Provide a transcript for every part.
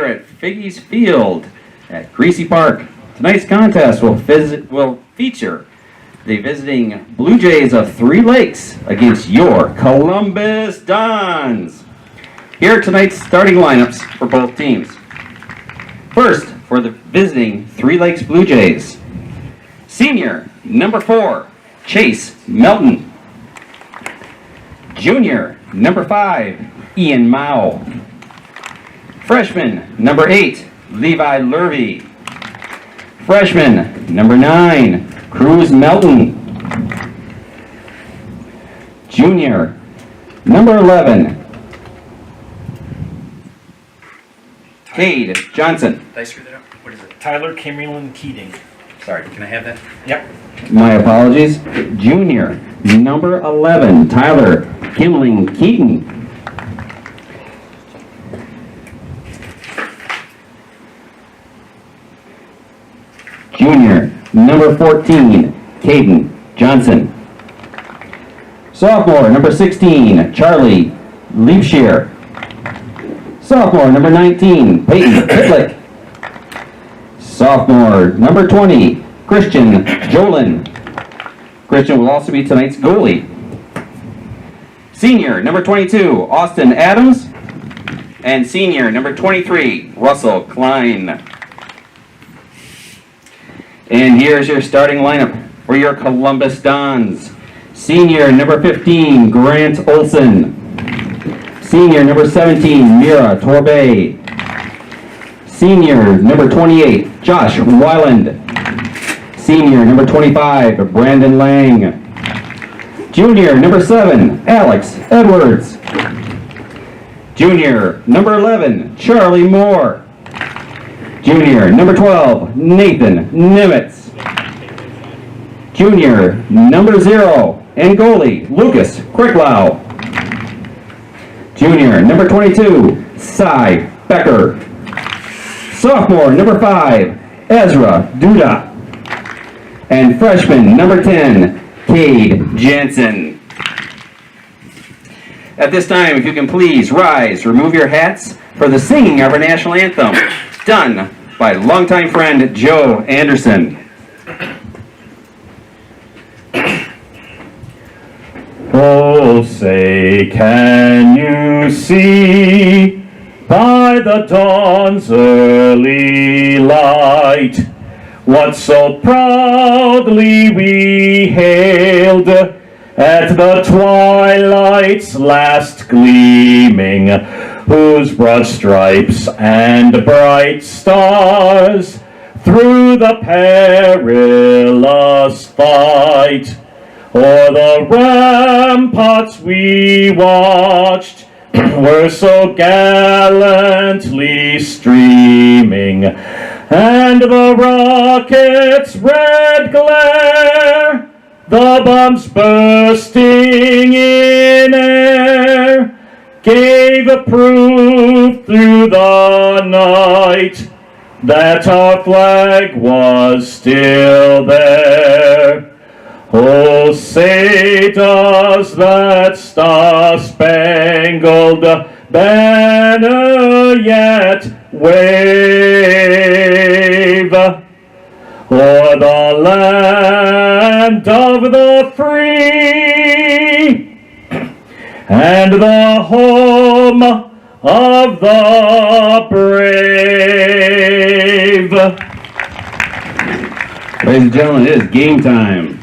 At Figgy's Field at Greasy Park. Tonight's contest will feature the visiting Blue Jays of Three Lakes against your Columbus Dons. Here are tonight's starting lineups for both teams. First, for the visiting Three Lakes Blue Jays, senior, number 4, Chase Melton. Junior, number 5, Ian Mao. Freshman, number 8, Levi Lurvey. Freshman, number 9, Cruz Melton. Junior, number 11, Cade Johnson. Did I screw that up? What is it? Tyler Kimmerlin Keating. Sorry, can I have that? Yep. My apologies. Junior, number 11, Tyler Kimling Keaton. Junior, number 14, Caden Johnson. Sophomore, number 16, Charlie Leibshear. Sophomore, number 19, Peyton Pitlick. Sophomore, number 20, Christian Jolin. Christian will also be tonight's goalie. Senior, number 22, Austin Adams. And senior, number 23, Russell Klein. And here's your starting lineup for your Columbus Dons. Senior, number 15, Grant Olson. Senior, number 17, Mira Torbay. Senior, number 28, Josh Weiland. Senior, number 25, Brandon Lang. Junior, number 7, Alex Edwards. Junior, number 11, Charlie Moore. Junior, number 12, Nathan Nimitz. Junior, number 0, and goalie, Lucas Cricklow. Junior, number 22, Cy Becker. Sophomore, number 5, Ezra Duda. And freshman, number 10, Cade Jensen. At this time, if you can please rise, remove your hats for the singing of our national anthem, done by longtime friend Joe Anderson. Oh, say, can you see by the dawn's early light what so proudly we hailed at the twilight's last gleaming, whose broad stripes and bright stars through the perilous fight o'er the ramparts we watched were so gallantly streaming, and the rocket's red glare, the bombs bursting in air, gave a proof through the night that our flag was still there. Oh, say does that star-spangled banner yet wave o'er the land of the free and the home of the brave. Ladies and gentlemen, it is game time.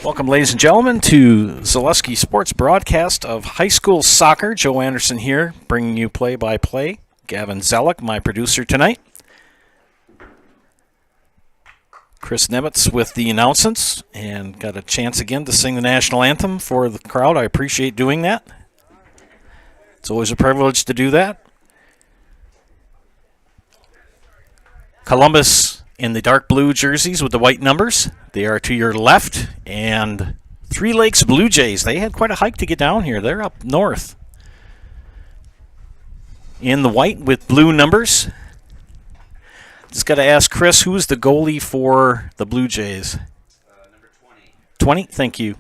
Welcome, ladies and gentlemen, to Zaleski Sports broadcast of high school soccer. Joe Anderson here, bringing you play-by-play. Gavin Zellick, my producer tonight. Chris Nemitz with the announcements, and got a chance again to sing the national anthem for the crowd. I appreciate doing that. It's always a privilege to do that. Columbus in the dark blue jerseys with the white numbers. They are to your left. And Three Lakes Blue Jays, they had quite a hike to get down here. They're up north. In the white with blue numbers. Just got to ask Chris, who's the goalie for the Blue Jays? Number 20. 20? Thank you.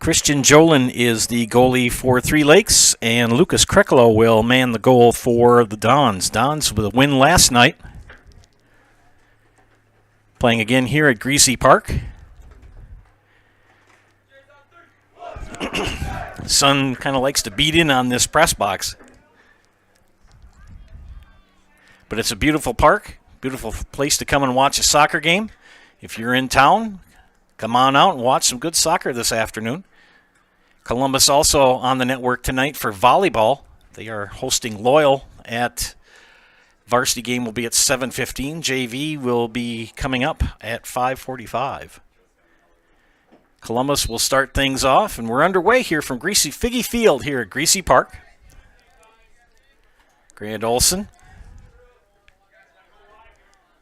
Christian Jolin is the goalie for Three Lakes, and Lucas Kreklo will man the goal for the Dons. Dons with a win last night. Playing again here at Greasy Park. Sun kind of likes to beat in on this press box. But it's a beautiful park, beautiful place to come and watch a soccer game. If you're in town, come on out and watch some good soccer this afternoon. Columbus also on the network tonight for volleyball. They are hosting Loyal at varsity game will be at 7:15. JV will be coming up at 5:45. Columbus will start things off, and we're underway here from Greasy Figgy Field here at Greasy Park. Grant Olson.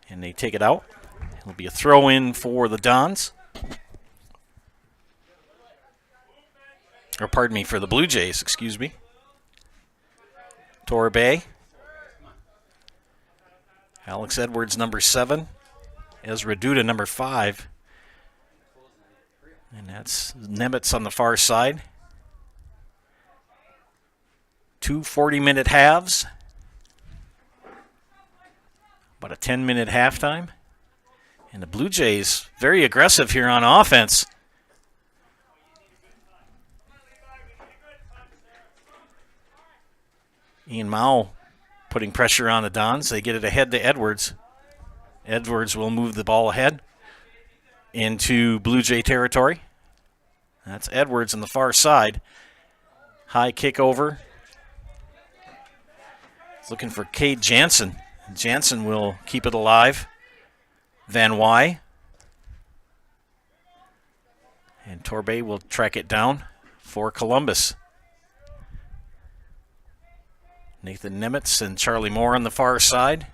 And they take it out. It'll be a throw-in for the Dons. Or pardon me, for the Blue Jays, excuse me. Torbay. Alex Edwards, number 7. Ezra Duda, number 5. And that's Nemitz on the far side. 2 40-minute halves. About a 10-minute halftime. And the Blue Jays very aggressive here on offense. Ian Mao putting pressure on the Dons. They get it ahead to Edwards. Edwards will move the ball ahead into Blue Jay territory. That's Edwards on the far side. High kick over. Looking for Cade Jansen. Jansen will keep it alive. Van Wy. And Torbay will track it down for Columbus. Nathan Nemitz and Charlie Moore on the far side.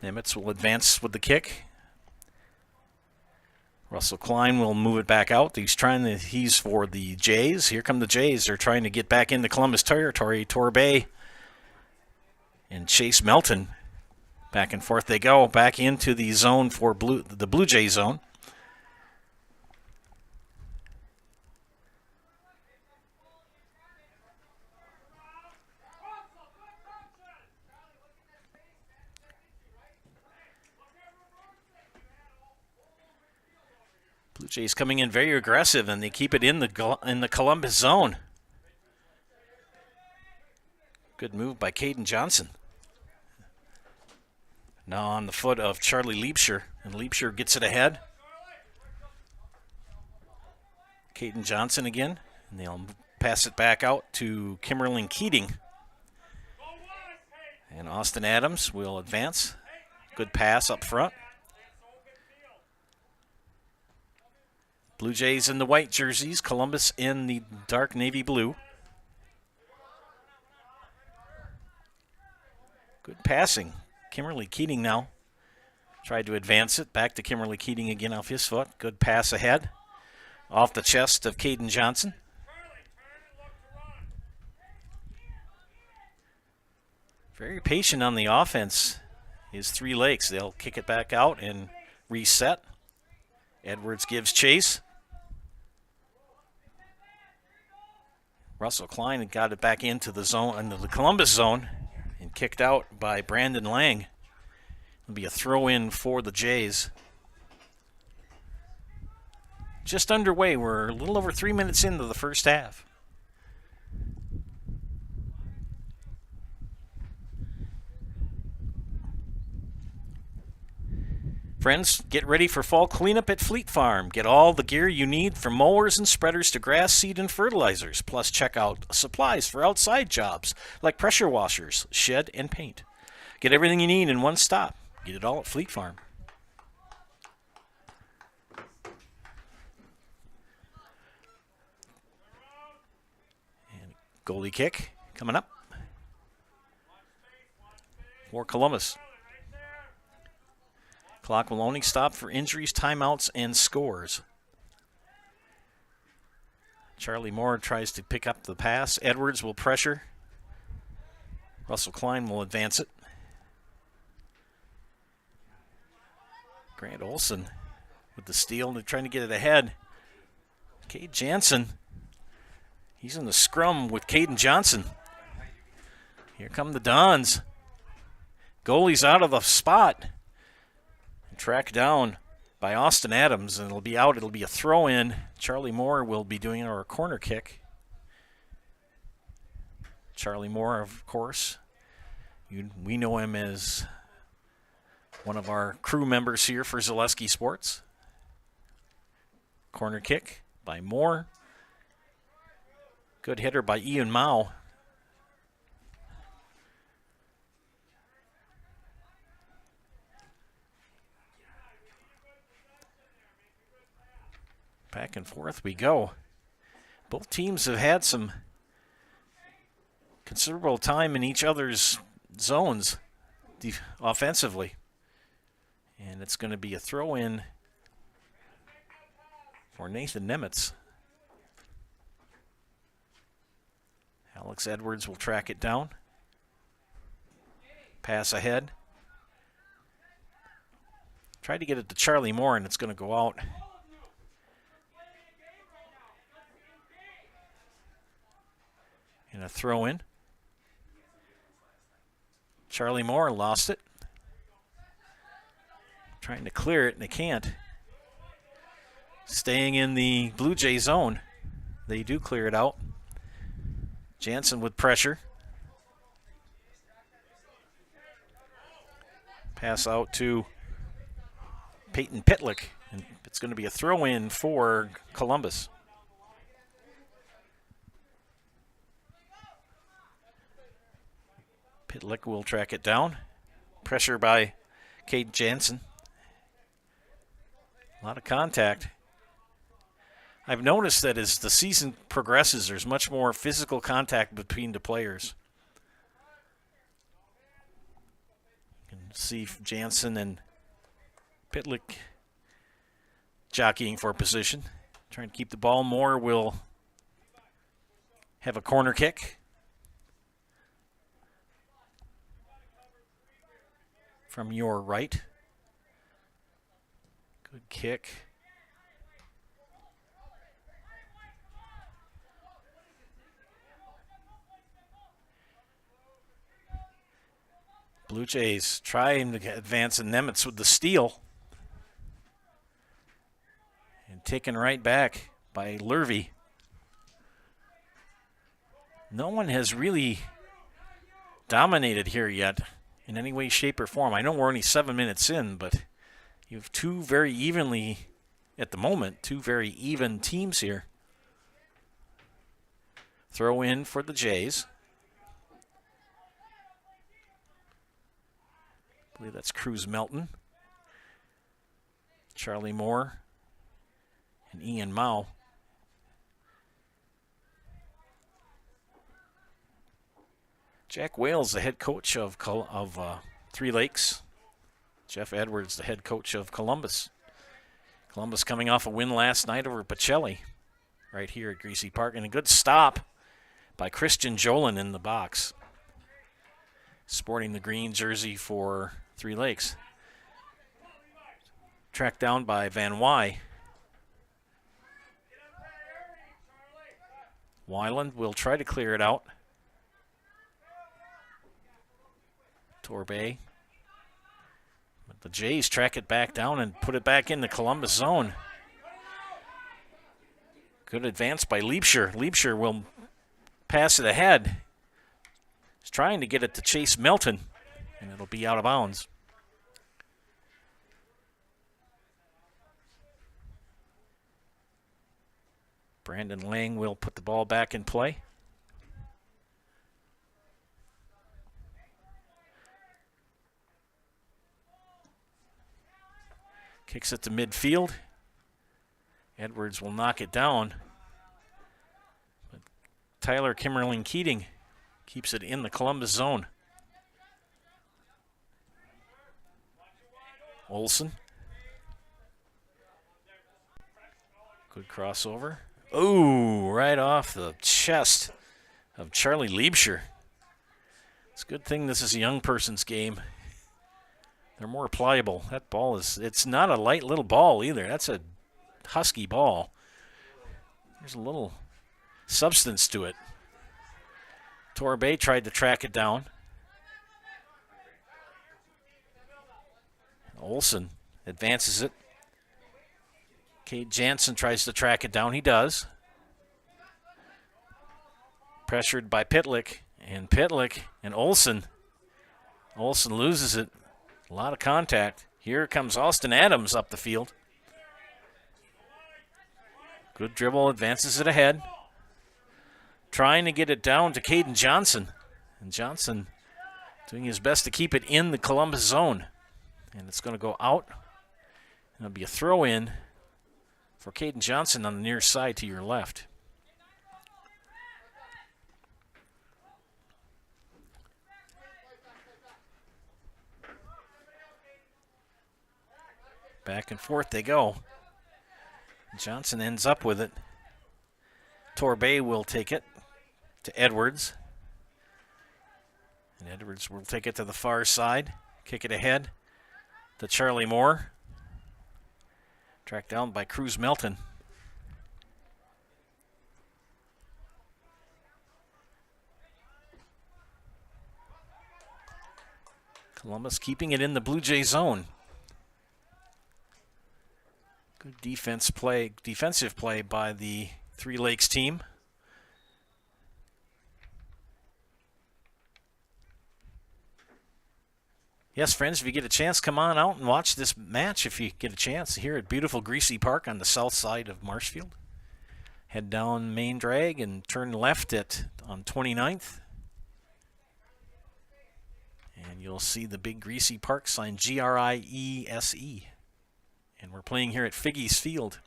Nemitz will advance with the kick. Russell Klein will move it back out. He's for the Jays. Here come the Jays. They're trying to get back into Columbus territory. Torbay and Chase Melton. Back and forth they go. Back into the zone for the Blue Jay zone. Blue Jays coming in very aggressive, and they keep it in the Columbus zone. Good move by Caden Johnson. Now on the foot of Charlie Leapshire, and Leapshire gets it ahead. Caden Johnson again, and they'll pass it back out to Kimberlyn Keating. And Austin Adams will advance. Good pass up front. Blue Jays in the white jerseys, Columbus in the dark navy blue. Good passing. Kimberly Keating now tried to advance it. Back to Kimberly Keating again off his foot. Good pass ahead. Off the chest of Caden Johnson. Very patient on the offense is Three Lakes. They'll kick it back out and reset. Edwards gives chase. Russell Klein got it back into the zone, into the Columbus zone, and kicked out by Brandon Lang. It'll be a throw-in for the Jays. Just underway. We're a little over 3 minutes into the first half. Friends, get ready for fall cleanup at Fleet Farm. Get all the gear you need from mowers and spreaders to grass seed and fertilizers. Plus, check out supplies for outside jobs like pressure washers, shed, and paint. Get everything you need in one stop. Get it all at Fleet Farm. And goalie kick coming up for Columbus. Clock will only stop for injuries, timeouts, and scores. Charlie Moore tries to pick up the pass. Edwards will pressure. Russell Klein will advance it. Grant Olson with the steal. They're trying to get it ahead. Cade Jansen. He's in the scrum with Caden Johnson. Here come the Dons. Goalie's out of the spot. Tracked down by Austin Adams, and it'll be out. It'll be a throw-in. Charlie Moore will be doing our corner kick. Charlie Moore, of course. We know him as one of our crew members here for Zaleski Sports. Corner kick by Moore. Good hitter by Ian Mao. Back and forth we go. Both teams have had some considerable time in each other's zones offensively. And it's going to be a throw-in for Nathan Nemitz. Alex Edwards will track it down. Pass ahead. Tried to get it to Charlie Moore, and it's going to go out. And a throw-in. Charlie Moore lost it. Trying to clear it, and they can't. Staying in the Blue Jay zone. They do clear it out. Jansen with pressure. Pass out to Peyton Pitlick. And it's going to be a throw-in for Columbus. Pitlick will track it down. Pressure by Cade Jansen. A lot of contact. I've noticed that as the season progresses, there's much more physical contact between the players. You can see Jansen and Pitlick jockeying for position. Trying to keep the ball. Moore will have a corner kick. From your right. Good kick. Blue Jays trying to advance, and Nemitz with the steal. And taken right back by Lurvy. No one has really dominated here yet in any way, shape, or form. I know we're only 7 minutes in, but you have two very evenly, at the moment, two very even teams here. Throw in for the Jays. I believe that's Cruz Melton. Charlie Moore and Ian Mao. Jack Wales, the head coach of Three Lakes. Jeff Edwards, the head coach of Columbus. Columbus coming off a win last night over Pacelli right here at Greasy Park. And a good stop by Christian Jolin in the box. Sporting the green jersey for Three Lakes. Tracked down by Van Wy. Weiland will try to clear it out. Torbay. But the Jays track it back down and put it back in the Columbus zone. Good advance by Leipshire. Leipshire will pass it ahead. He's trying to get it to Chase Melton, and it'll be out of bounds. Brandon Lang will put the ball back in play. Kicks it to midfield. Edwards will knock it down. But Tyler Kimmerling Keating keeps it in the Columbus zone. Olsen. Good crossover. Oh, right off the chest of Charlie Leibscher. It's a good thing this is a young person's game. They're more pliable. That ball it's not a light little ball either. That's a husky ball. There's a little substance to it. Torbay tried to track it down. Olsen advances it. Kate Jansen tries to track it down. He does. Pressured by Pitlick. And Pitlick and Olsen. Olsen loses it. A lot of contact. Here comes Austin Adams up the field. Good dribble, advances it ahead. Trying to get it down to Caden Johnson. And Johnson doing his best to keep it in the Columbus zone. And it's going to go out. And it'll be a throw in for Caden Johnson on the near side to your left. Back and forth they go. Johnson ends up with it. Torbay will take it to Edwards. And Edwards will take it to the far side. Kick it ahead to Charlie Moore. Tracked down by Cruz Melton. Columbus keeping it in the Blue Jay zone. Good defensive play by the Three Lakes team. Yes, friends, if you get a chance, come on out and watch this match if you get a chance here at beautiful Greasy Park on the south side of Marshfield. Head down Main Drag and turn left on 29th. And you'll see the big Greasy Park sign, G-R-I-E-S-E. And we're playing here at Figgy's Field.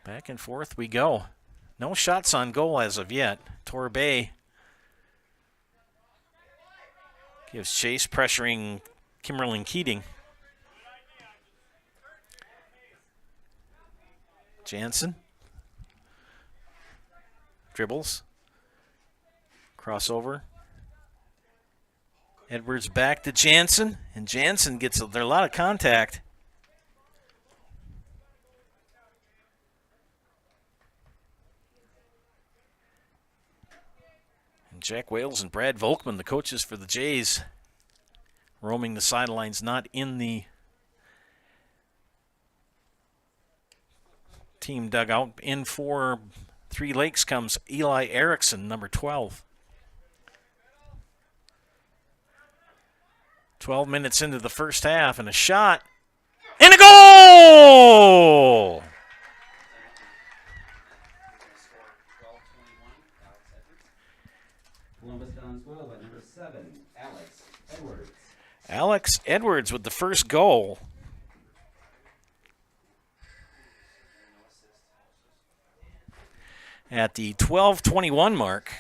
Back and forth we go. No shots on goal as of yet. Torbay gives chase, pressuring Kimberlyn Keating. Jansen dribbles. Crossover. Edwards back to Jansen, and Jansen gets a lot of contact. And Jack Wales and Brad Volkman, the coaches for the Jays, roaming the sidelines, not in the team dugout. In for Three Lakes comes Eli Erickson, number 12. 12 minutes into the first half, and a shot, and a goal! Columbus Dons well by number 7, Alex Edwards. Alex Edwards with the first goal. At the 12:21 mark.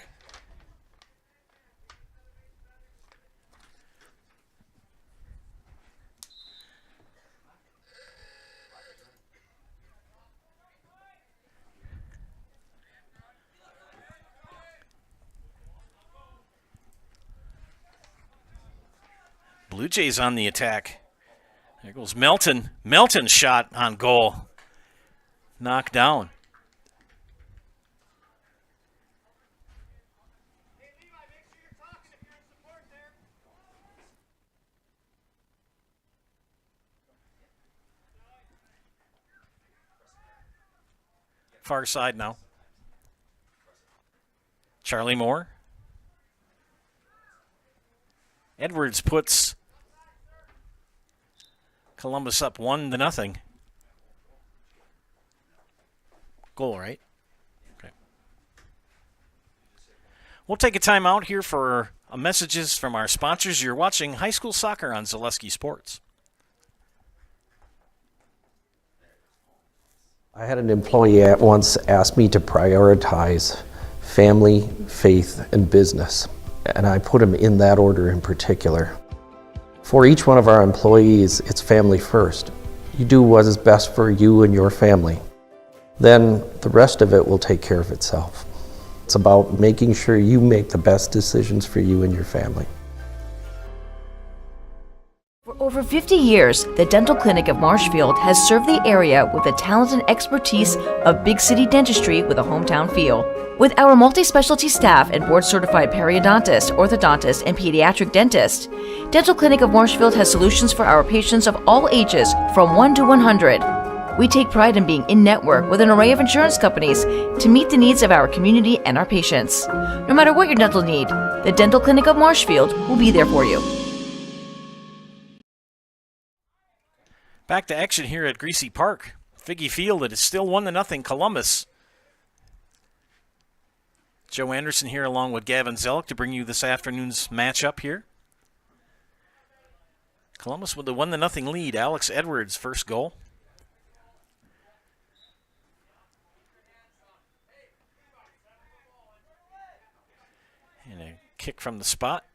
Blue Jays on the attack. There goes Melton. Melton's shot on goal. Knocked down. Far side now. Charlie Moore. Edwards puts Columbus up 1-0. Goal, right? Okay. We'll take a time out here for messages from our sponsors. You're watching high school soccer on Zaleski Sports. I had an employee at once ask me to prioritize family, faith, and business, and I put them in that order in particular. For each one of our employees, it's family first. You do what is best for you and your family. Then the rest of it will take care of itself. It's about making sure you make the best decisions for you and your family. For over 50 years, the Dental Clinic of Marshfield has served the area with the talent and expertise of big city dentistry with a hometown feel. With our multi-specialty staff and board-certified periodontist, orthodontist, and pediatric dentist, Dental Clinic of Marshfield has solutions for our patients of all ages from 1 to 100. We take pride in being in-network with an array of insurance companies to meet the needs of our community and our patients. No matter what your dental need, the Dental Clinic of Marshfield will be there for you. Back to action here at Greasy Park. Figgy Field, it is still 1-0 Columbus. Joe Anderson here along with Gavin Zellick to bring you this afternoon's matchup here. Columbus with the 1-0 lead. Alex Edwards, first goal. And a kick from the spot.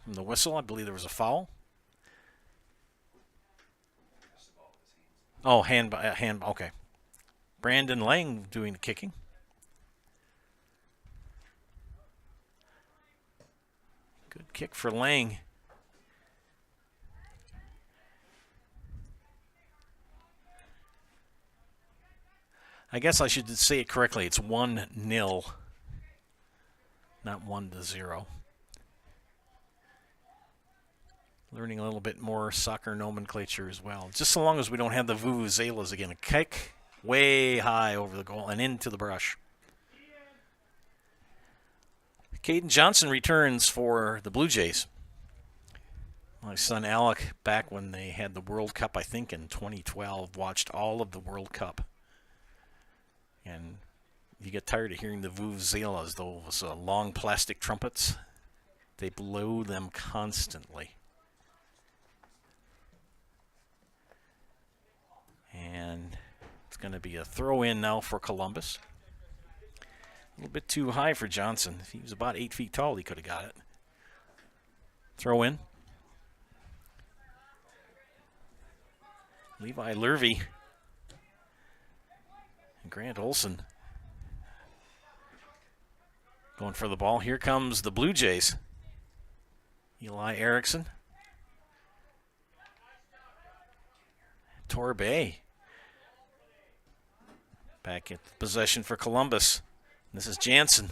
From the whistle, I believe there was a foul. Oh, okay. Brandon Lang doing the kicking. Good kick for Lang. I guess I should say it correctly. It's 1-0, not 1-0. Learning a little bit more soccer nomenclature as well. Just so long as we don't have the vuvuzelas again. A kick way high over the goal and into the brush. Caden Johnson returns for the Blue Jays. My son Alec, back when they had the World Cup, I think in 2012, watched all of the World Cup. And you get tired of hearing the vuvuzelas, those long plastic trumpets. They blow them constantly. And it's going to be a throw-in now for Columbus. A little bit too high for Johnson. If he was about 8 feet tall, he could have got it. Throw in. Levi Lurvey. And Grant Olson going for the ball. Here comes the Blue Jays. Eli Erickson. Torbay. Back at possession for Columbus. This is Jansen.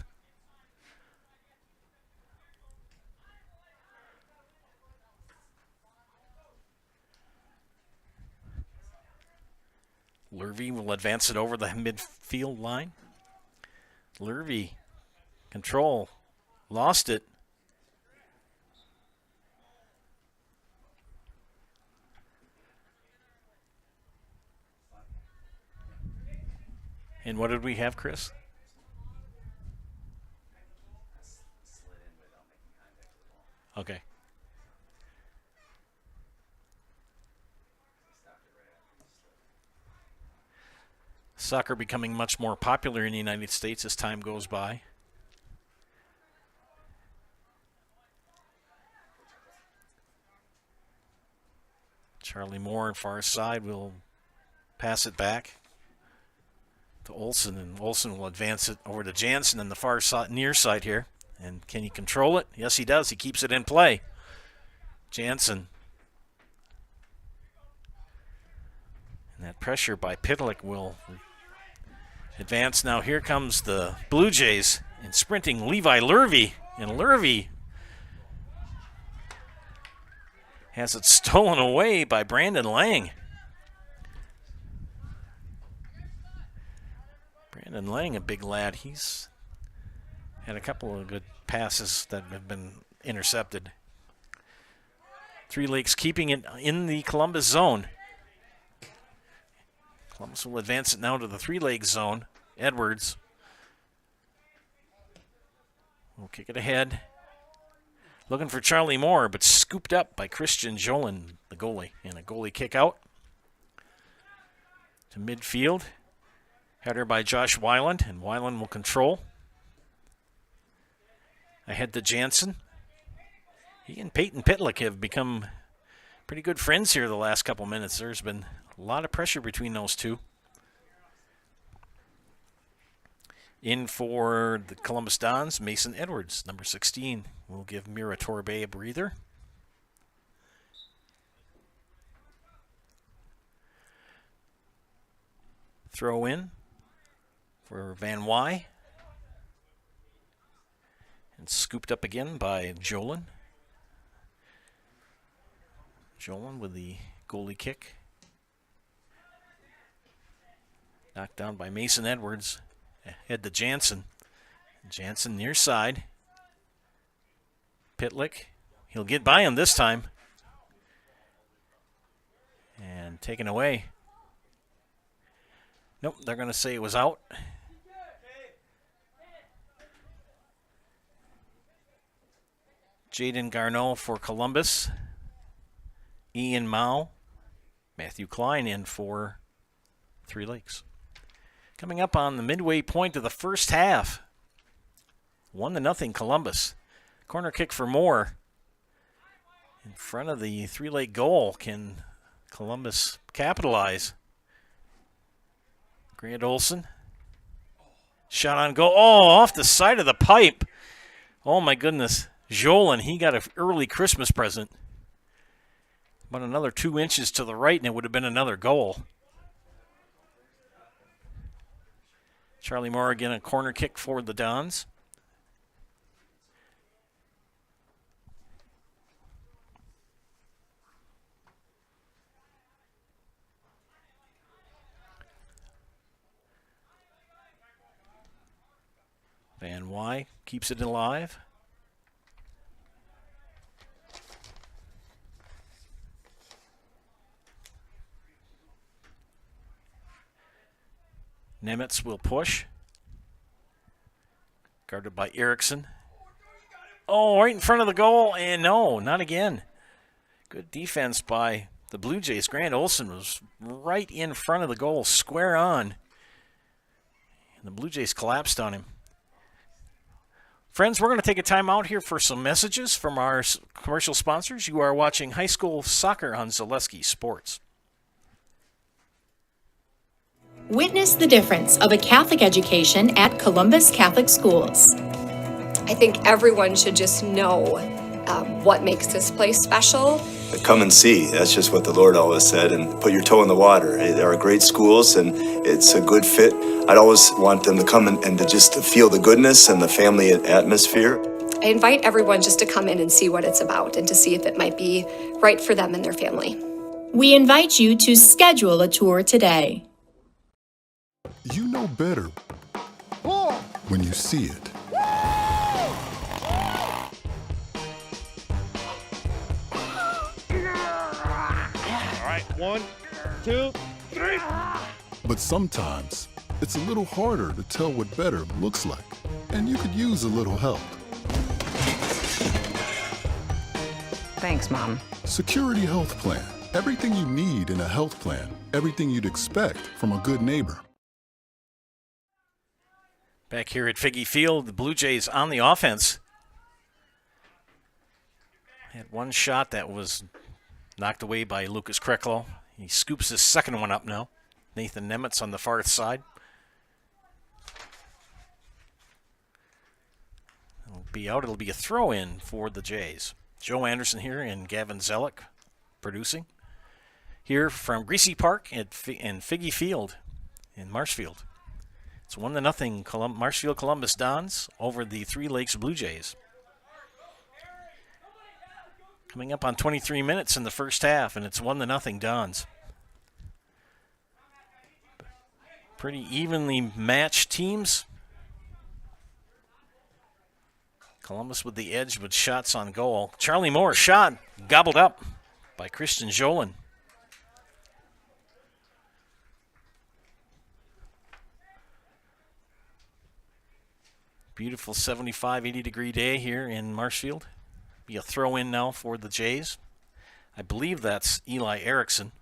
Lurvey will advance it over the midfield line. Lurvey, control, lost it. And what did we have, Chris? Okay. Soccer becoming much more popular in the United States as time goes by. Charlie Moore, far side, will pass it back to Olsen, and Olsen will advance it over to Jansen in the far side, near side here. And can he control it? Yes, he does. He keeps it in play. Jansen. And that pressure by Pitlick will advance. Now here comes the Blue Jays and sprinting Levi Lurvey. And Lurvey has it stolen away by Brandon Lang. Brandon Lang, a big lad. He's had a couple of good passes that have been intercepted. Three Lakes keeping it in the Columbus zone. Columbus will advance it now to the Three Lakes zone. Edwards will kick it ahead. Looking for Charlie Moore, but scooped up by Christian Jolin, the goalie. And a goalie kick out to midfield. Header by Josh Weiland, and Weiland will control. Ahead to Jansen. He and Peyton Pitlick have become pretty good friends here the last couple minutes. There's been a lot of pressure between those two. In for the Columbus Dons, Mason Edwards, number 16. We'll give Mira Torbe a breather. Throw in for Van Wy. And scooped up again by Jolin. Jolin with the goalie kick. Knocked down by Mason Edwards. Head to Jansen. Jansen near side. Pitlick. He'll get by him this time. And taken away. Nope, they're going to say it was out. Jaden Garneau for Columbus. Ian Mao. Matthew Klein in for Three Lakes. Coming up on the midway point of the first half. 1-0 Columbus. Corner kick for Moore. In front of the Three Lake goal. Can Columbus capitalize? Grant Olson. Shot on goal. Oh, off the side of the pipe. Oh, my goodness. Jolin, he got an early Christmas present. About another 2 inches to the right, and it would have been another goal. Charlie Moore again, a corner kick for the Dons. Van Wy keeps it alive. Nemitz will push. Guarded by Erickson. Oh, right in front of the goal, and no, not again. Good defense by the Blue Jays. Grant Olson was right in front of the goal, square on. And the Blue Jays collapsed on him. Friends, we're going to take a time out here for some messages from our commercial sponsors. You are watching high school soccer on Zaleski Sports. Witness the difference of a Catholic education at Columbus Catholic Schools. I think everyone should just know what makes this place special. Come and see. That's just what the Lord always said, and put your toe in the water. They are great schools, and it's a good fit. I'd always want them to come and to just to feel the goodness and the family atmosphere. I invite everyone just to come in and see what it's about and to see if it might be right for them and their family. We invite you to schedule a tour today. You know better when you see it. All right, 1, 2, 3. But sometimes it's a little harder to tell what better looks like, and you could use a little help. Thanks, Mom. Security Health Plan. Everything you need in a health plan. Everything you'd expect from a good neighbor. Back here at Figge Field, the Blue Jays on the offense. Had one shot that was knocked away by Lucas Kreklo. He scoops his second one up now. Nathan Nemitz on the far side. It'll be out. It'll be a throw-in for the Jays. Joe Anderson here and Gavin Zellick producing. Here from Greasy Park and Figge Field in Marshfield. It's 1-0 Marshfield Columbus Dons over the Three Lakes Blue Jays. Coming up on 23 minutes in the first half, and it's 1-0 Dons. Pretty evenly matched teams. Columbus with the edge with shots on goal. Charlie Moore shot, gobbled up by Christian Jolin. Beautiful 75, 80-degree day here in Marshfield. Be a throw-in now for the Jays. I believe that's Eli Erickson.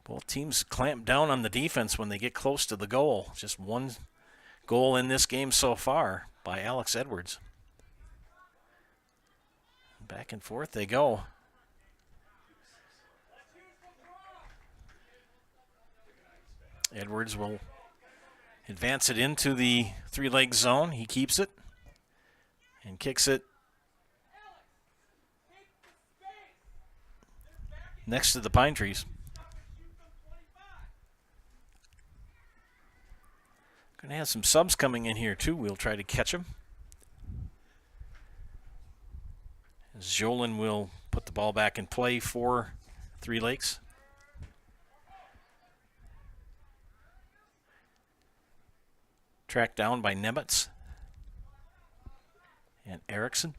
Both teams clamp down on the defense when they get close to the goal. Just one goal in this game so far by Alex Edwards. Back and forth they go. Edwards will advance it into the three-leg zone. He keeps it and kicks it next to the pine trees. Going to have some subs coming in here too. We'll try to catch them. As Jolin will put the ball back in play for Three Lakes. Tracked down by Nemitz and Erickson.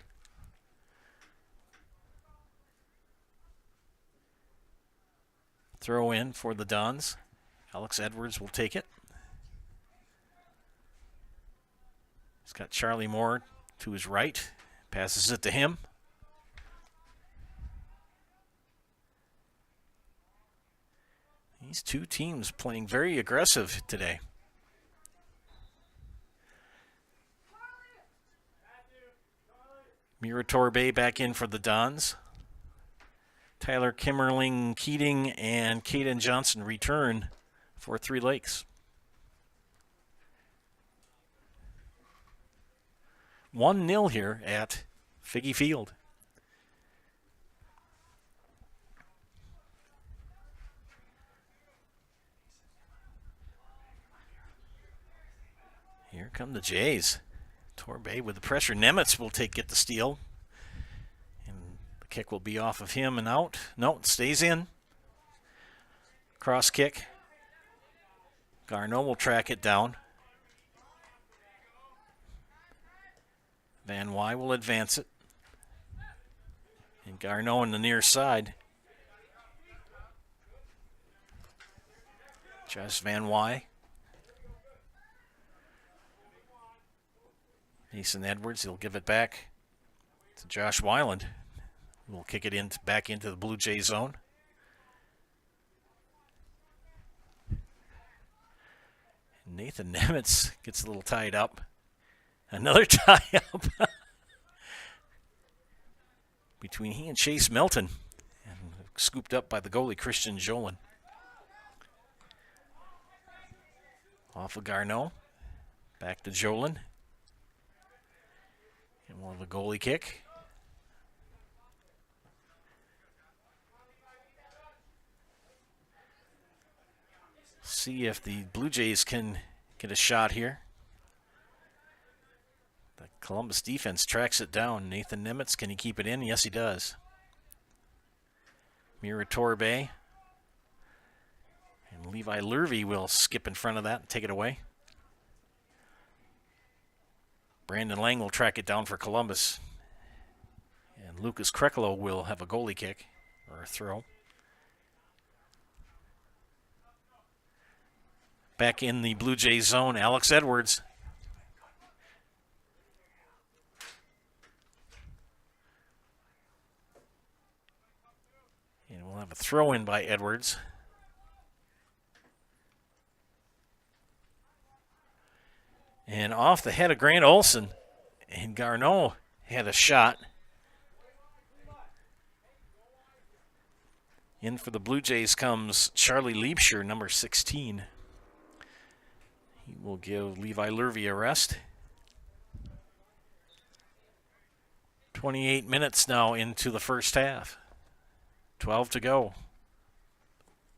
Throw in for the Dons. Alex Edwards will take it. He's got Charlie Moore to his right. Passes it to him. These two teams playing very aggressive today. Mira Torbe back in for the Dons. Tyler Kimmerling, Keating, and Caden Johnson return for Three Lakes. 1-0 here at Figgy Field. Here come the Jays. Torbe with the pressure. Nemitz will get the steal. And the kick will be off of him and out. No, it stays in. Cross kick. Garneau will track it down. Van Wy will advance it. And Garneau on the near side. Josh Van Wy. Mason Edwards, he'll give it back to Josh Weiland. We'll kick it back into the Blue Jay zone. Nathan Nemitz gets a little tied up. Another tie-up between he and Chase Milton. And scooped up by the goalie, Christian Jolin. Off of Garneau. Back to Jolin. And more of a goalie kick. See if the Blue Jays can get a shot here. The Columbus defense tracks it down. Nathan Nemitz, can he keep it in? Yes, he does. Mira Torbe. And Levi Lurvey will skip in front of that and take it away. Brandon Lang will track it down for Columbus. And Lucas Kreklo will have a goalie kick or a throw. Back in the Blue Jays zone, Alex Edwards. And we'll have a throw in by Edwards. And off the head of Grant Olson. And Garneau had a shot. In for the Blue Jays comes Charlie Liebscher, number 16. He will give Levi Lurvey a rest. 28 minutes now into the first half. 12 to go.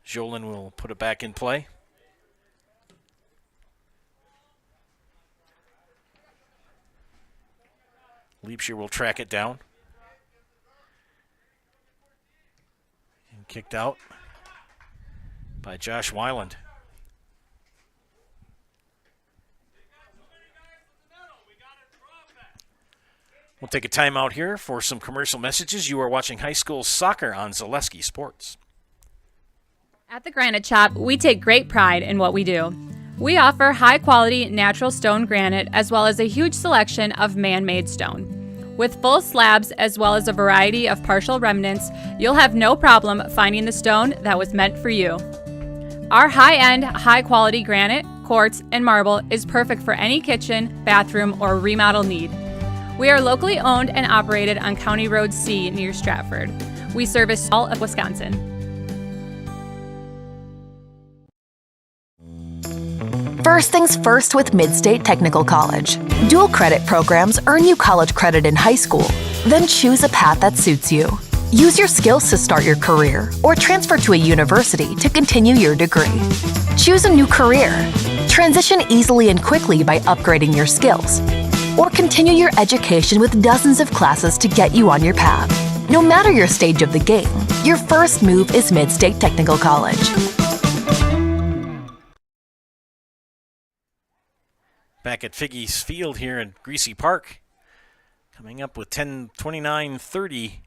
Jolin will put it back in play. Liebscher will track it down. And kicked out by Josh Weiland. We'll take a timeout here for some commercial messages. You are watching high school soccer on Zaleski Sports. At the Granite Shop, we take great pride in what we do. We offer high-quality natural stone granite as well as a huge selection of man-made stone. With full slabs as well as a variety of partial remnants, you'll have no problem finding the stone that was meant for you. Our high-end, high-quality granite, quartz, and marble is perfect for any kitchen, bathroom, or remodel need. We are locally owned and operated on County Road C near Stratford. We service all of Wisconsin. First things first with Mid-State Technical College. Dual credit programs earn you college credit in high school. Then choose a path that suits you. Use your skills to start your career or transfer to a university to continue your degree. Choose a new career. Transition easily and quickly by upgrading your skills. Or continue your education with dozens of classes to get you on your path. No matter your stage of the game, your first move is Mid-State Technical College. Back at Figgy's Field here in Greasy Park. Coming up with 10:29:30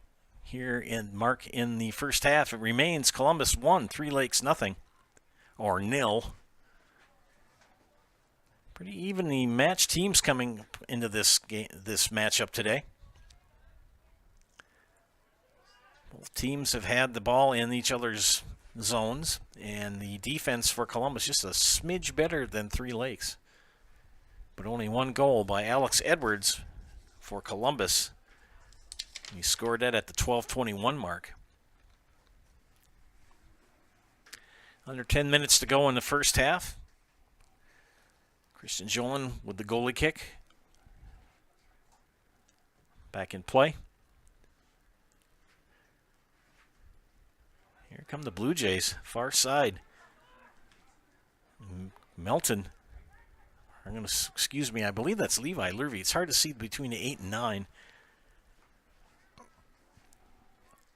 here in the first half. It remains Columbus 1, Three Lakes nothing, or nil. Pretty evenly matched teams coming into this matchup today. Both teams have had the ball in each other's zones, and the defense for Columbus just a smidge better than Three Lakes. But only one goal by Alex Edwards for Columbus. He scored that at the 12:21 mark. Under 10 minutes to go in the first half. Christian Jolin with the goalie kick. Back in play. Here come the Blue Jays, far side. Melton. I'm going to, excuse me, I believe that's Levi Lurvy. It's hard to see between the 8 and 9.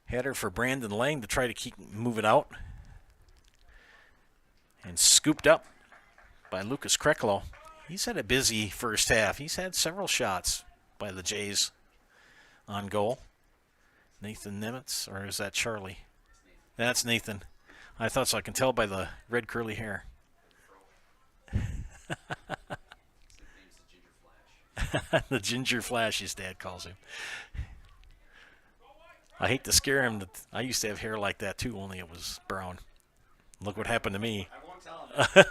Header for Brandon Lang to try to move it out. And scooped up by Lucas Kreklo. He's had a busy first half. He's had several shots by the Jays on goal. Nathan Nimitz, or is that Charlie? That's Nathan. I thought so. I can tell by the red curly hair. The Ginger Flash, his dad calls him. I hate to scare him. I used to have hair like that too, only it was brown. Look what happened to me. I won't tell him.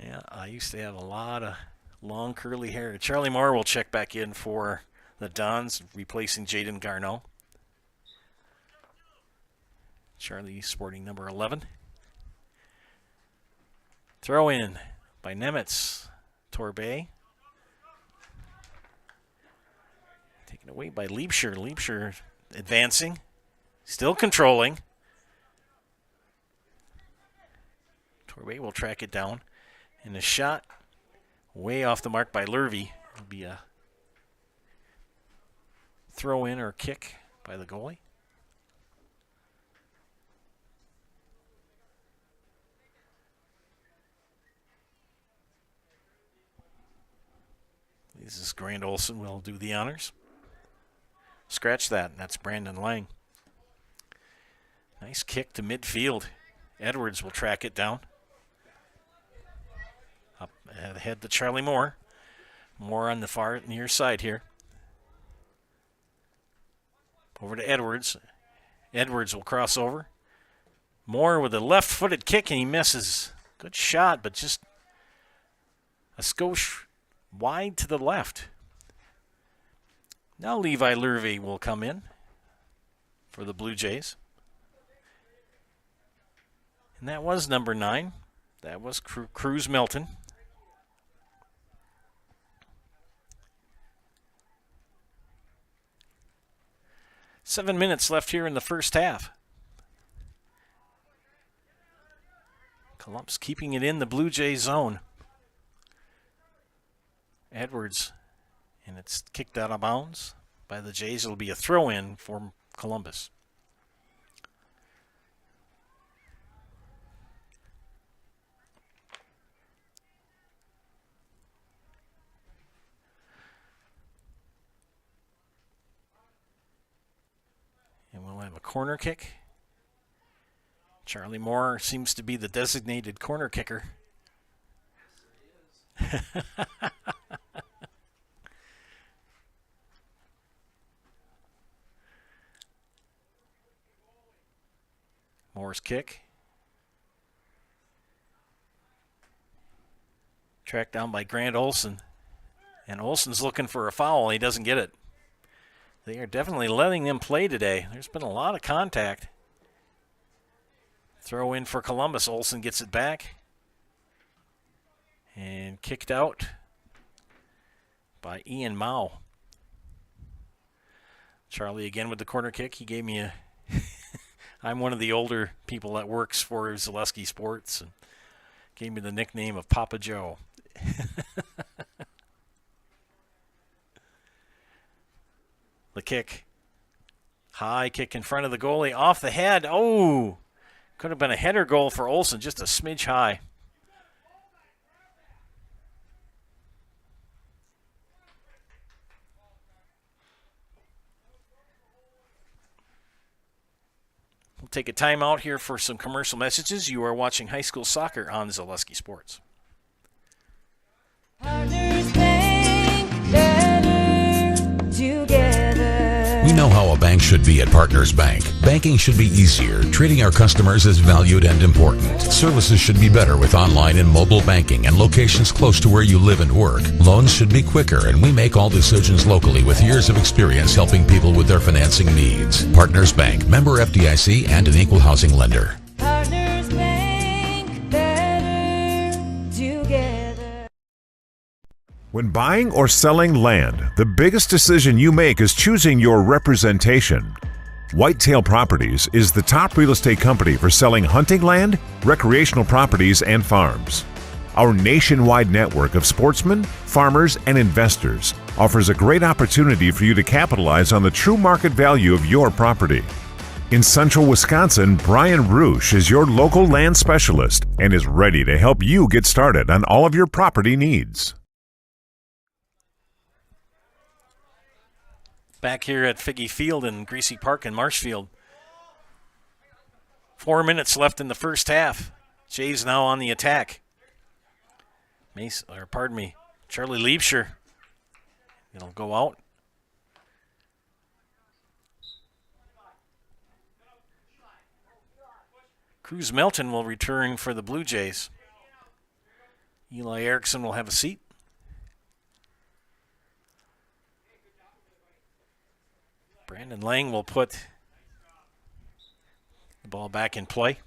Yeah, I used to have a lot of long curly hair. Charlie Moore will check back in for the Dons, replacing Jaden Garneau. Charlie sporting number 11. Throw in by Nemitz. Torbay. Taken away by Liebscher. Liebscher advancing. Still controlling. Torbay will track it down. And a shot way off the mark by Lurvy. It'll be a throw in or kick by the goalie. This is Grant Olson will do the honors. Scratch that. That's Brandon Lang. Nice kick to midfield. Edwards will track it down. Up ahead to Charlie Moore. Moore on the far near side here. Over to Edwards. Edwards will cross over. Moore with a left-footed kick, and he misses. Good shot, but just a skosh wide to the left. Now Levi Lurvy will come in for the Blue Jays. And that was number 9. That was Cruz Melton. Seven minutes left here in the first half. Columbus keeping it in the Blue Jay zone. Edwards, and it's kicked out of bounds by the Jays. It'll be a throw-in for Columbus. And we'll have a corner kick. Charlie Moore seems to be the designated corner kicker. Moore's kick. Tracked down by Grant Olson. And Olson's looking for a foul. He doesn't get it. They are definitely letting them play today. There's been a lot of contact. Throw in for Columbus. Olson gets it back. And kicked out by Ian Mao. Charlie again with the corner kick. He gave me a... I'm one of the older people that works for Zaleski Sports, and gave me the nickname of Papa Joe. The kick. High kick in front of the goalie. Off the head. Oh! Could have been a header goal for Olsen. Just a smidge high. We'll take a timeout here for some commercial messages. You are watching high school soccer on Zaleski Sports. We know how a bank should be at Partners Bank. Banking should be easier, treating our customers as valued and important. Services should be better with online and mobile banking and locations close to where you live and work. Loans should be quicker, and we make all decisions locally with years of experience helping people with their financing needs. Partners Bank, member FDIC, and an equal housing lender. Partners Bank, better together. When buying or selling land, the biggest decision you make is choosing your representation. Whitetail Properties is the top real estate company for selling hunting land, recreational properties, and farms. Our nationwide network of sportsmen, farmers, and investors offers a great opportunity for you to capitalize on the true market value of your property. In central Wisconsin, Brian Roosh is your local land specialist and is ready to help you get started on all of your property needs. Back here at Figge Field in Greasy Park in Marshfield. 4 minutes left in the first half. Jays now on the attack. Charlie Liebscher. It'll go out. Cruz Melton will return for the Blue Jays. Eli Erickson will have a seat. Brandon Lang will put the ball back in play.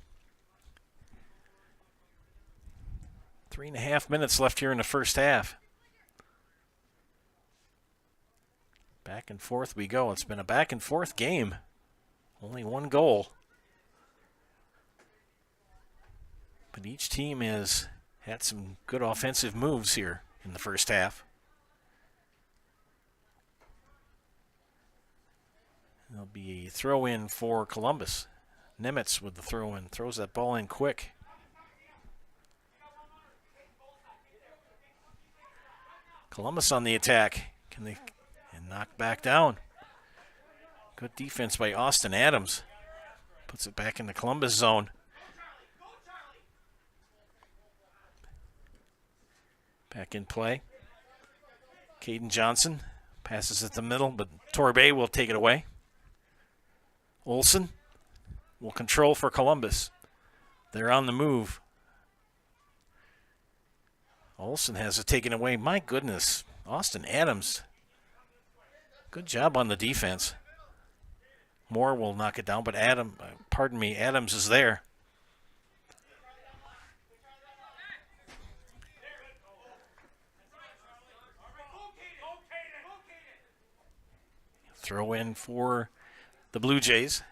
3.5 minutes left here in the first half. Back and forth we go. It's been a back and forth game. Only one goal. But each team has had some good offensive moves here in the first half. There'll be a throw-in for Columbus. Nemitz with the throw-in. Throws that ball in quick. Columbus on the attack. And knock back down. Good defense by Austin Adams. Puts it back in the Columbus zone. Back in play. Caden Johnson passes it the middle, but Torbay will take it away. Olsen will control for Columbus. They're on the move. Olsen has it taken away. My goodness, Austin Adams. Good job on the defense. Moore will knock it down, but Adams is there. Throw in for the Blue Jays.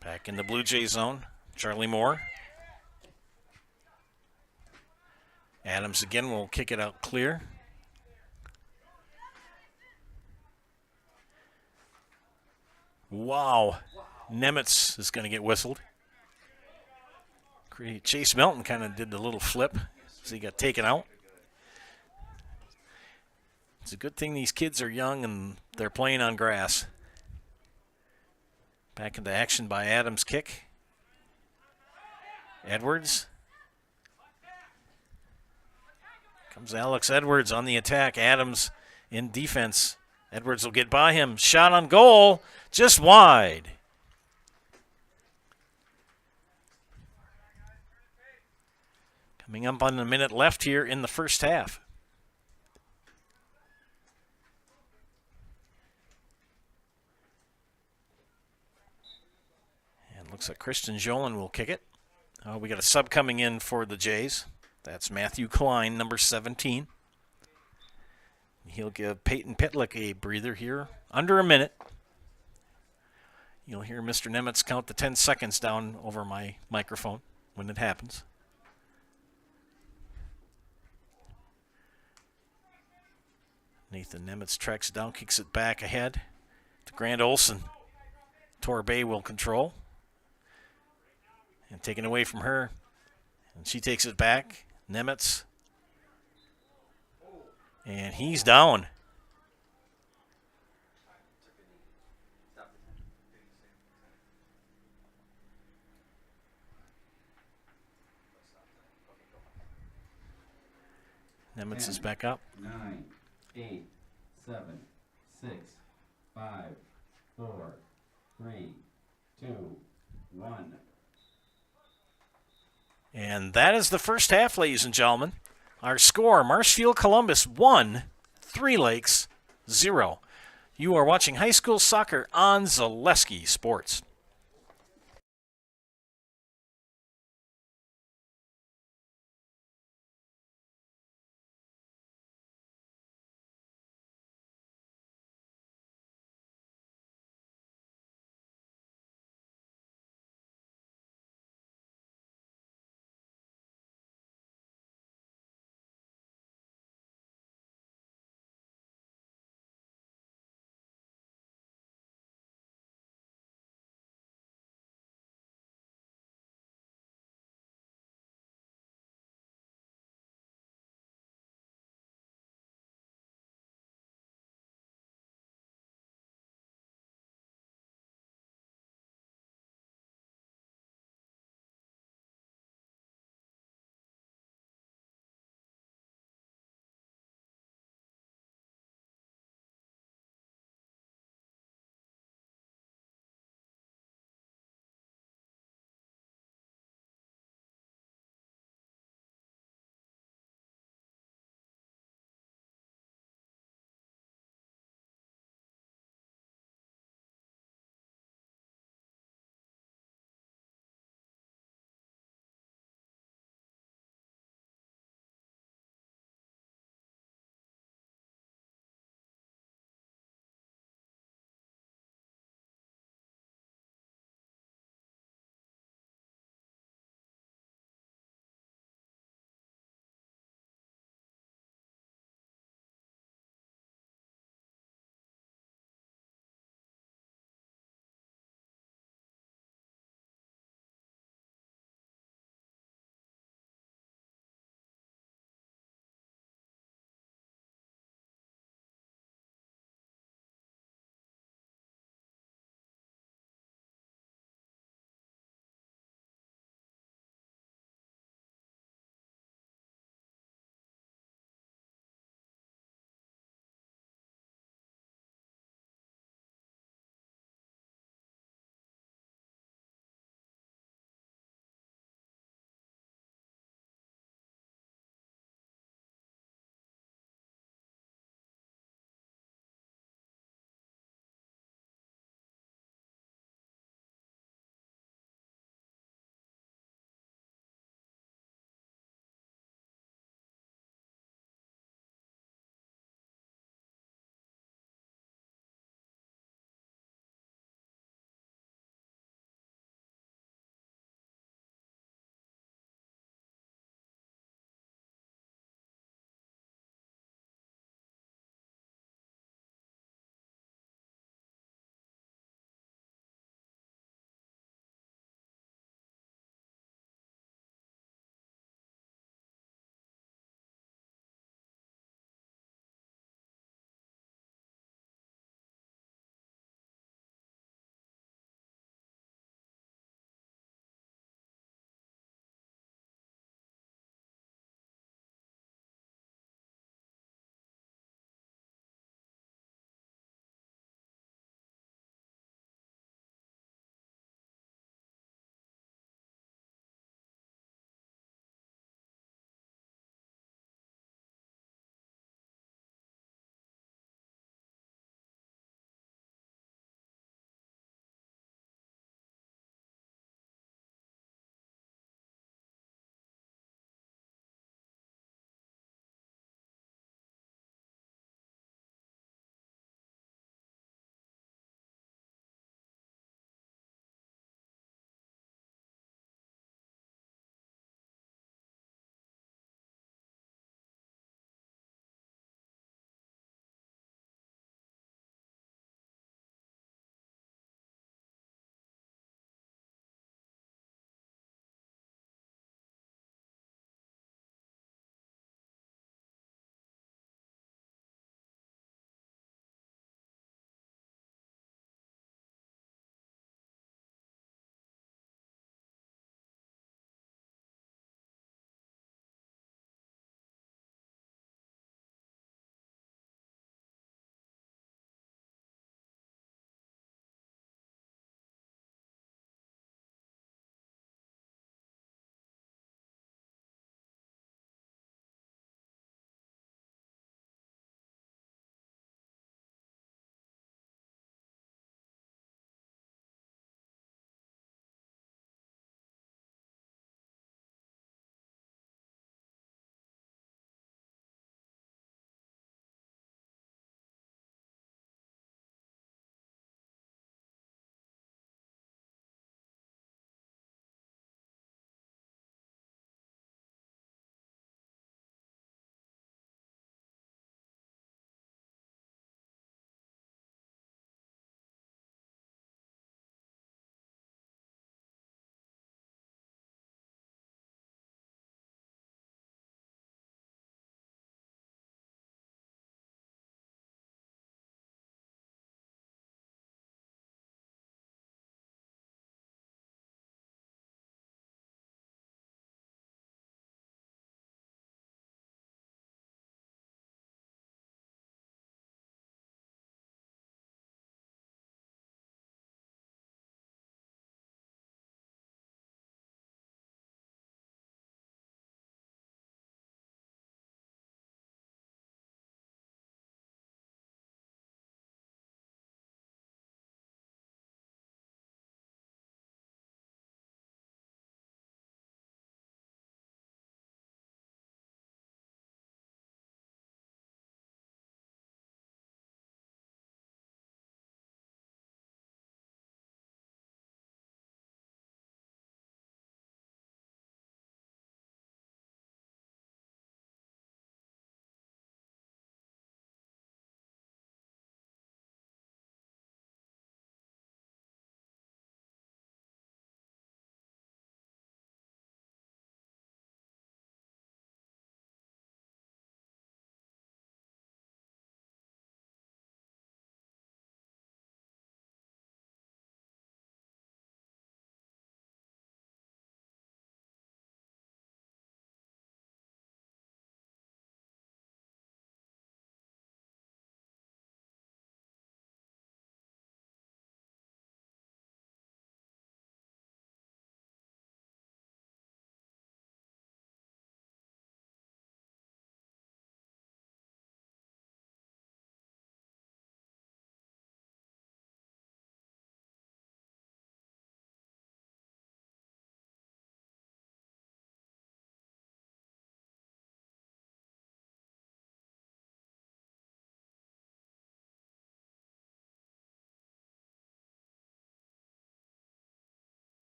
Back in the Blue Jay zone, Charlie Moore. Adams again will kick it out clear. Wow. Nemitz is going to get whistled. Chase Melton kind of did the little flip as he got taken out. It's a good thing these kids are young and they're playing on grass. Back into action by Adams' kick. Edwards Comes Alex Edwards on the attack. Adams in defense. Edwards will get by him. Shot on goal. Just wide. Coming up on a minute left here in the first half. And looks like Christian Jolin will kick it. We got a sub coming in for the Jays. That's Matthew Klein, number 17. He'll give Peyton Pitlick a breather here, under a minute. You'll hear Mr. Nemitz count the 10 seconds down over my microphone when it happens. Nathan Nemitz tracks it down, kicks it back ahead to Grant Olson. Torbay will control. And taken away from her. And she takes it back. Nemitz. And he's down. Nemitz is back up. 9, 8, 7, 6, 5, 4, 3, 2, 1. And that is the first half, ladies and gentlemen. Our score, Marshfield Columbus 1, Three Lakes 0. You are watching high school soccer on Zaleski Sports.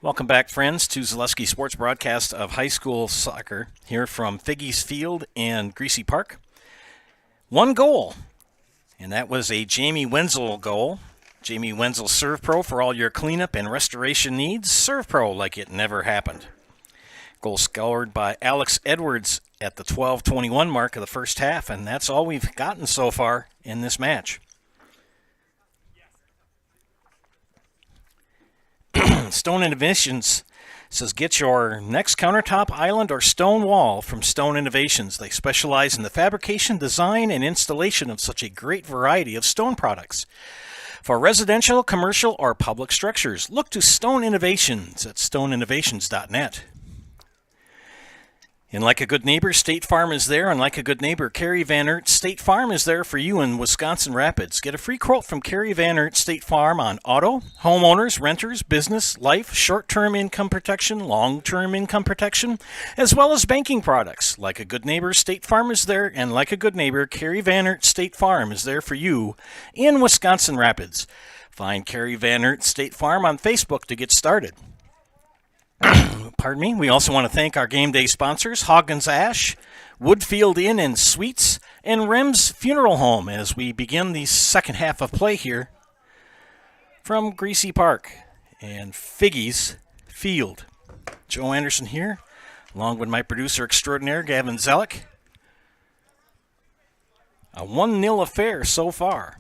Welcome back, friends, to Zaleski Sports broadcast of high school soccer here from Figgy's Field and Greasy Park. One goal, and that was a Jamie Wenzel goal. Jamie Wenzel Serve Pro for all your cleanup and restoration needs. Serve Pro like it never happened. Goal scored by Alex Edwards at the 12:21 mark of the first half, and that's all we've gotten so far in this match. Stone Innovations says get your next countertop, island, or stone wall from Stone Innovations. They specialize in the fabrication, design, and installation of such a great variety of stone products. For residential, commercial, or public structures, look to Stone Innovations at stoneinnovations.net. And like a good neighbor, State Farm is there. And like a good neighbor, Carrie Van Eert State Farm is there for you in Wisconsin Rapids. Get a free quote from Carrie Van Eert State Farm on auto, homeowners, renters, business, life, short-term income protection, long-term income protection, as well as banking products. Like a good neighbor, State Farm is there. And like a good neighbor, Carrie Van Eert State Farm is there for you in Wisconsin Rapids. Find Carrie Van Eert State Farm on Facebook to get started. Pardon me. We also want to thank our game day sponsors, Hoggins Ash, Woodfield Inn and Suites, and Rem's Funeral Home as we begin the second half of play here from Greasy Park and Figgy's Field. Joe Anderson here, along with my producer extraordinaire, Gavin Zellick. A 1-0 affair so far.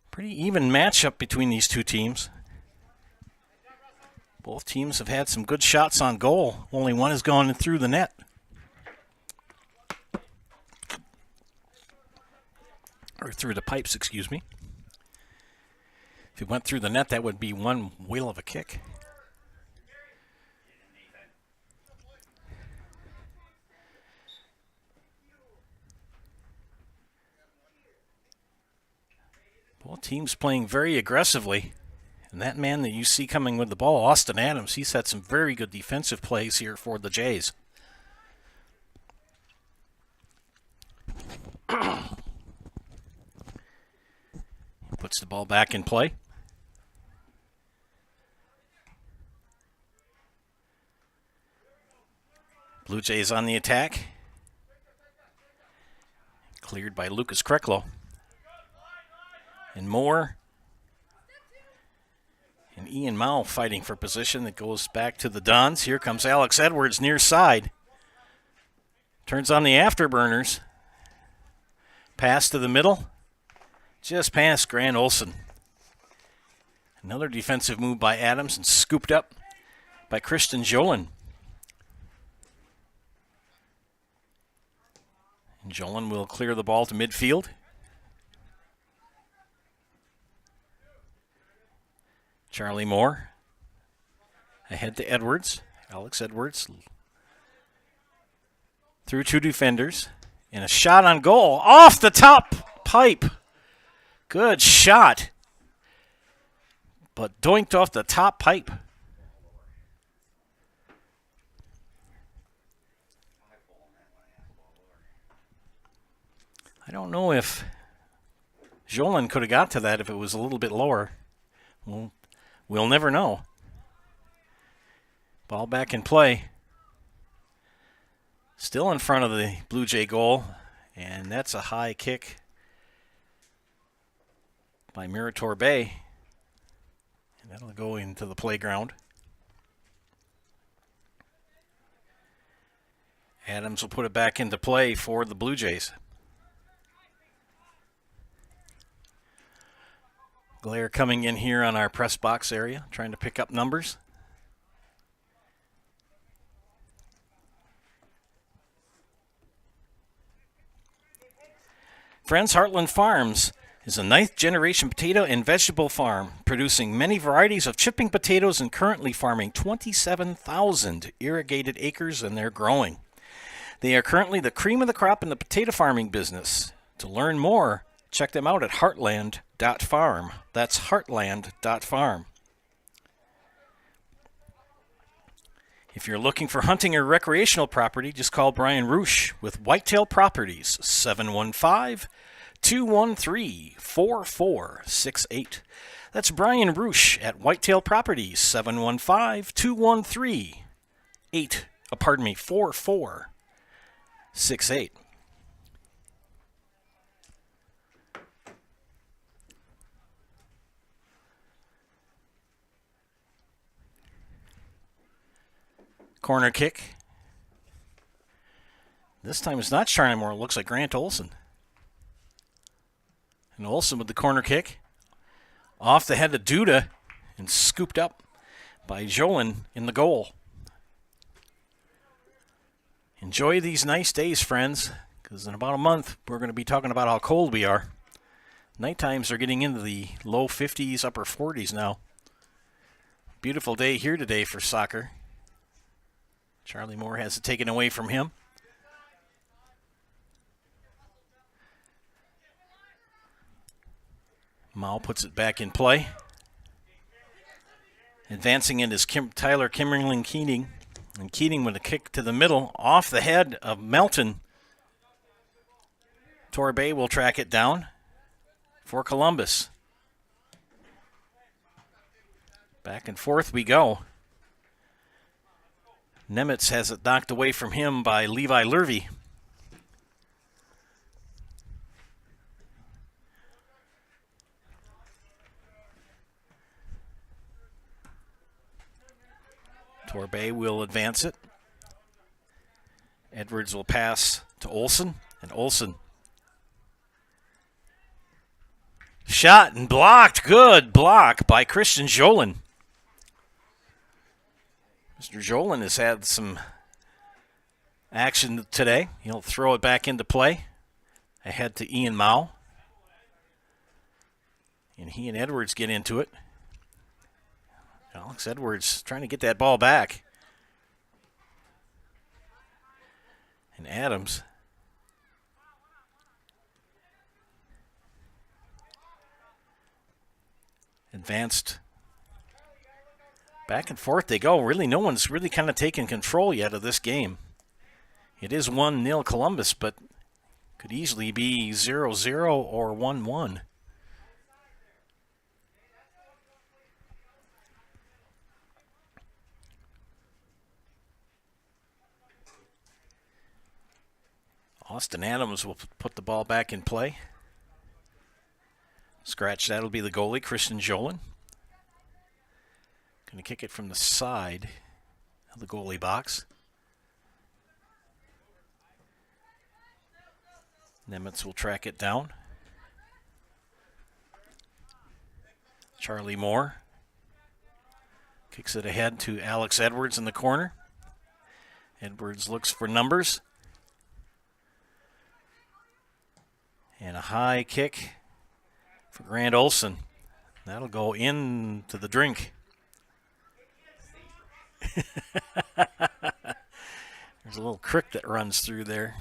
Pretty even matchup between these two teams. Both teams have had some good shots on goal. Only one has gone through the net. Or through the pipes, excuse me. If it went through the net, that would be one whale of a kick. Both teams playing very aggressively. And that man that you see coming with the ball, Austin Adams, he's had some very good defensive plays here for the Jays. Puts the ball back in play. Blue Jays on the attack. Cleared by Lucas Kreklo. And Moore and Ian Mao fighting for position that goes back to the Dons. Here comes Alex Edwards near side. Turns on the afterburners. Pass to the middle. Just past Grant Olson. Another defensive move by Adams and scooped up by Christian Jolin. And Jolin will clear the ball to midfield. Charlie Moore ahead to Edwards. Alex Edwards through two defenders. And a shot on goal off the top pipe. Good shot. But doinked off the top pipe. I don't know if Jolin could have got to that if it was a little bit lower. Well, we'll never know. Ball back in play. Still in front of the Blue Jay goal. And that's a high kick by Meritor Bay. And that'll go into the playground. Adams will put it back into play for the Blue Jays. Glare coming in here on our press box area, trying to pick up numbers. Friends, Heartland Farms is a ninth-generation potato and vegetable farm, producing many varieties of chipping potatoes and currently farming 27,000 irrigated acres, and they're growing. They are currently the cream of the crop in the potato farming business. To learn more, check them out at heartland.farm. That's heartland.farm. If you're looking for hunting or recreational property, just call Brian Roosh with Whitetail Properties, 715-213-4468. That's Brian Roosh at Whitetail Properties, 715-213-4468. Corner kick. This time it's not Charlie Moore. It looks like Grant Olson. And Olson with the corner kick. Off the head of Duda and scooped up by Jolin in the goal. Enjoy these nice days, friends, because in about a month we're going to be talking about how cold we are. Night times are getting into the low 50s, upper 40s now. Beautiful day here today for soccer. Charlie Moore has it taken away from him. Mao puts it back in play. Advancing in is Tyler Kimmerling Keating. And Keating with a kick to the middle off the head of Melton. Torbay will track it down for Columbus. Back and forth we go. Nemitz has it knocked away from him by Levi Lurvy. Torbay will advance it. Edwards will pass to Olson, and Olson. Shot and blocked. Good block by Christian Jolin. Mr. Jolin has had some action today. He'll throw it back into play. Ahead to Ian Mao. And he and Edwards get into it. Alex Edwards trying to get that ball back. And Adams. Advanced. Back and forth they go. Really, no one's really kind of taken control yet of this game. It is 1-0 Columbus, but could easily be 0-0 or 1-1. Austin Adams will put the ball back in play. Scratch, that'll be the goalie, Christian Jolin. Going to kick it from the side of the goalie box. Nemitz will track it down. Charlie Moore kicks it ahead to Alex Edwards in the corner. Edwards looks for numbers. And a high kick for Grant Olson. That'll go into the drink. There's a little creek that runs through there.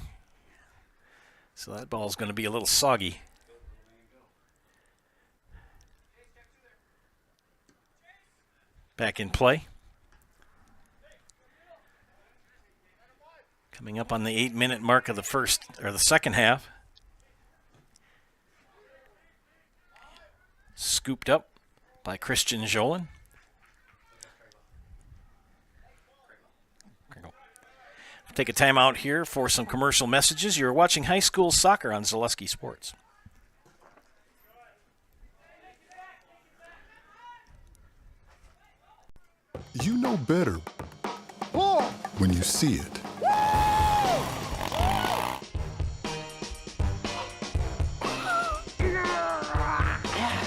So that ball's going to be a little soggy. Back in play. Coming up on the 8-minute mark of the second half. Scooped up by Christian Jolin. We'll take a timeout here for some commercial messages. You're watching high school soccer on Zaleski Sports. You know better when you see it.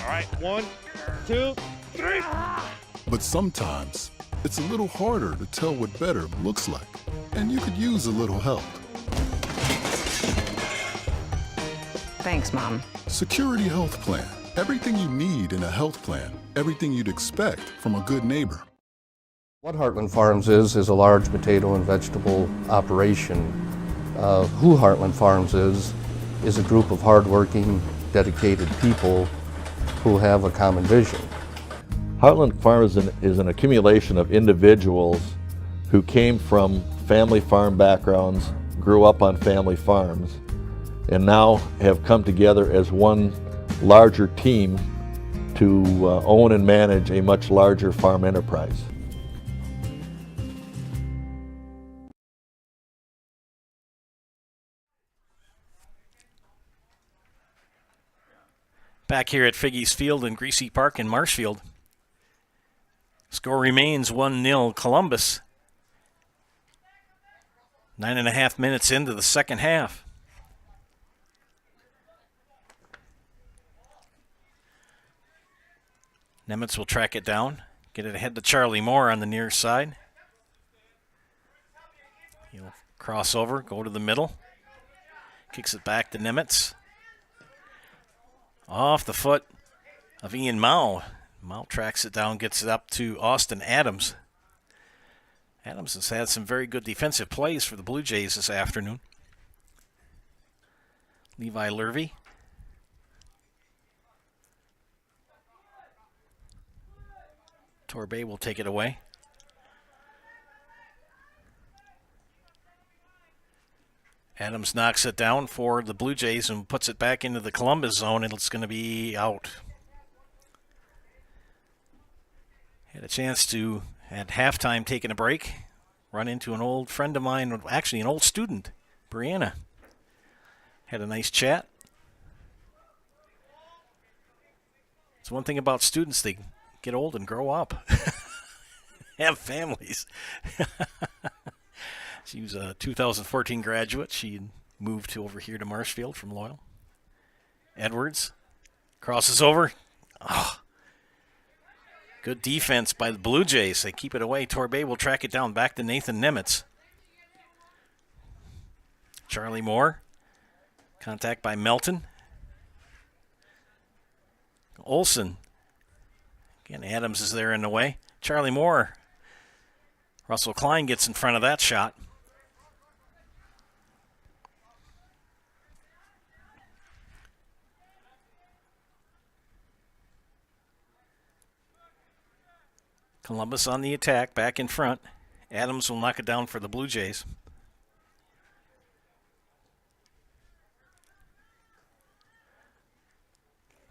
All right, 1, 2, 3. But sometimes it's a little harder to tell what better looks like, and you could use a little help. Thanks, Mom. Security Health Plan. Everything you need in a health plan. Everything you'd expect from a good neighbor. What Heartland Farms is a large potato and vegetable operation. Who Heartland Farms is a group of hardworking, dedicated people who have a common vision. Heartland Farms is an accumulation of individuals who came from family farm backgrounds, grew up on family farms, and now have come together as one larger team to own and manage a much larger farm enterprise. Back here at Figgy's Field in Greasy Park in Marshfield. Score remains 1-0 Columbus. 9.5 minutes into the second half. Nemitz will track it down, get it ahead to Charlie Moore on the near side. He'll cross over, go to the middle. Kicks it back to Nemitz. Off the foot of Ian Mao. Mao tracks it down, gets it up to Austin Adams. Adams has had some very good defensive plays for the Blue Jays this afternoon. Levi Lurvy. Torbay will take it away. Adams knocks it down for the Blue Jays and puts it back into the Columbus zone, and it's going to be out. Had a chance to, at halftime, taking a break, run into an old friend of mine, actually an old student, Brianna. Had a nice chat. It's one thing about students, they get old and grow up. Have families. She was a 2014 graduate. She moved over here to Marshfield from Loyal. Edwards crosses over. Oh, good defense by the Blue Jays. They keep it away. Torbay will track it down back to Nathan Nemitz. Charlie Moore. Contact by Melton. Olson. Again, Adams is there in the way. Charlie Moore. Russell Klein gets in front of that shot. Columbus on the attack, back in front. Adams will knock it down for the Blue Jays.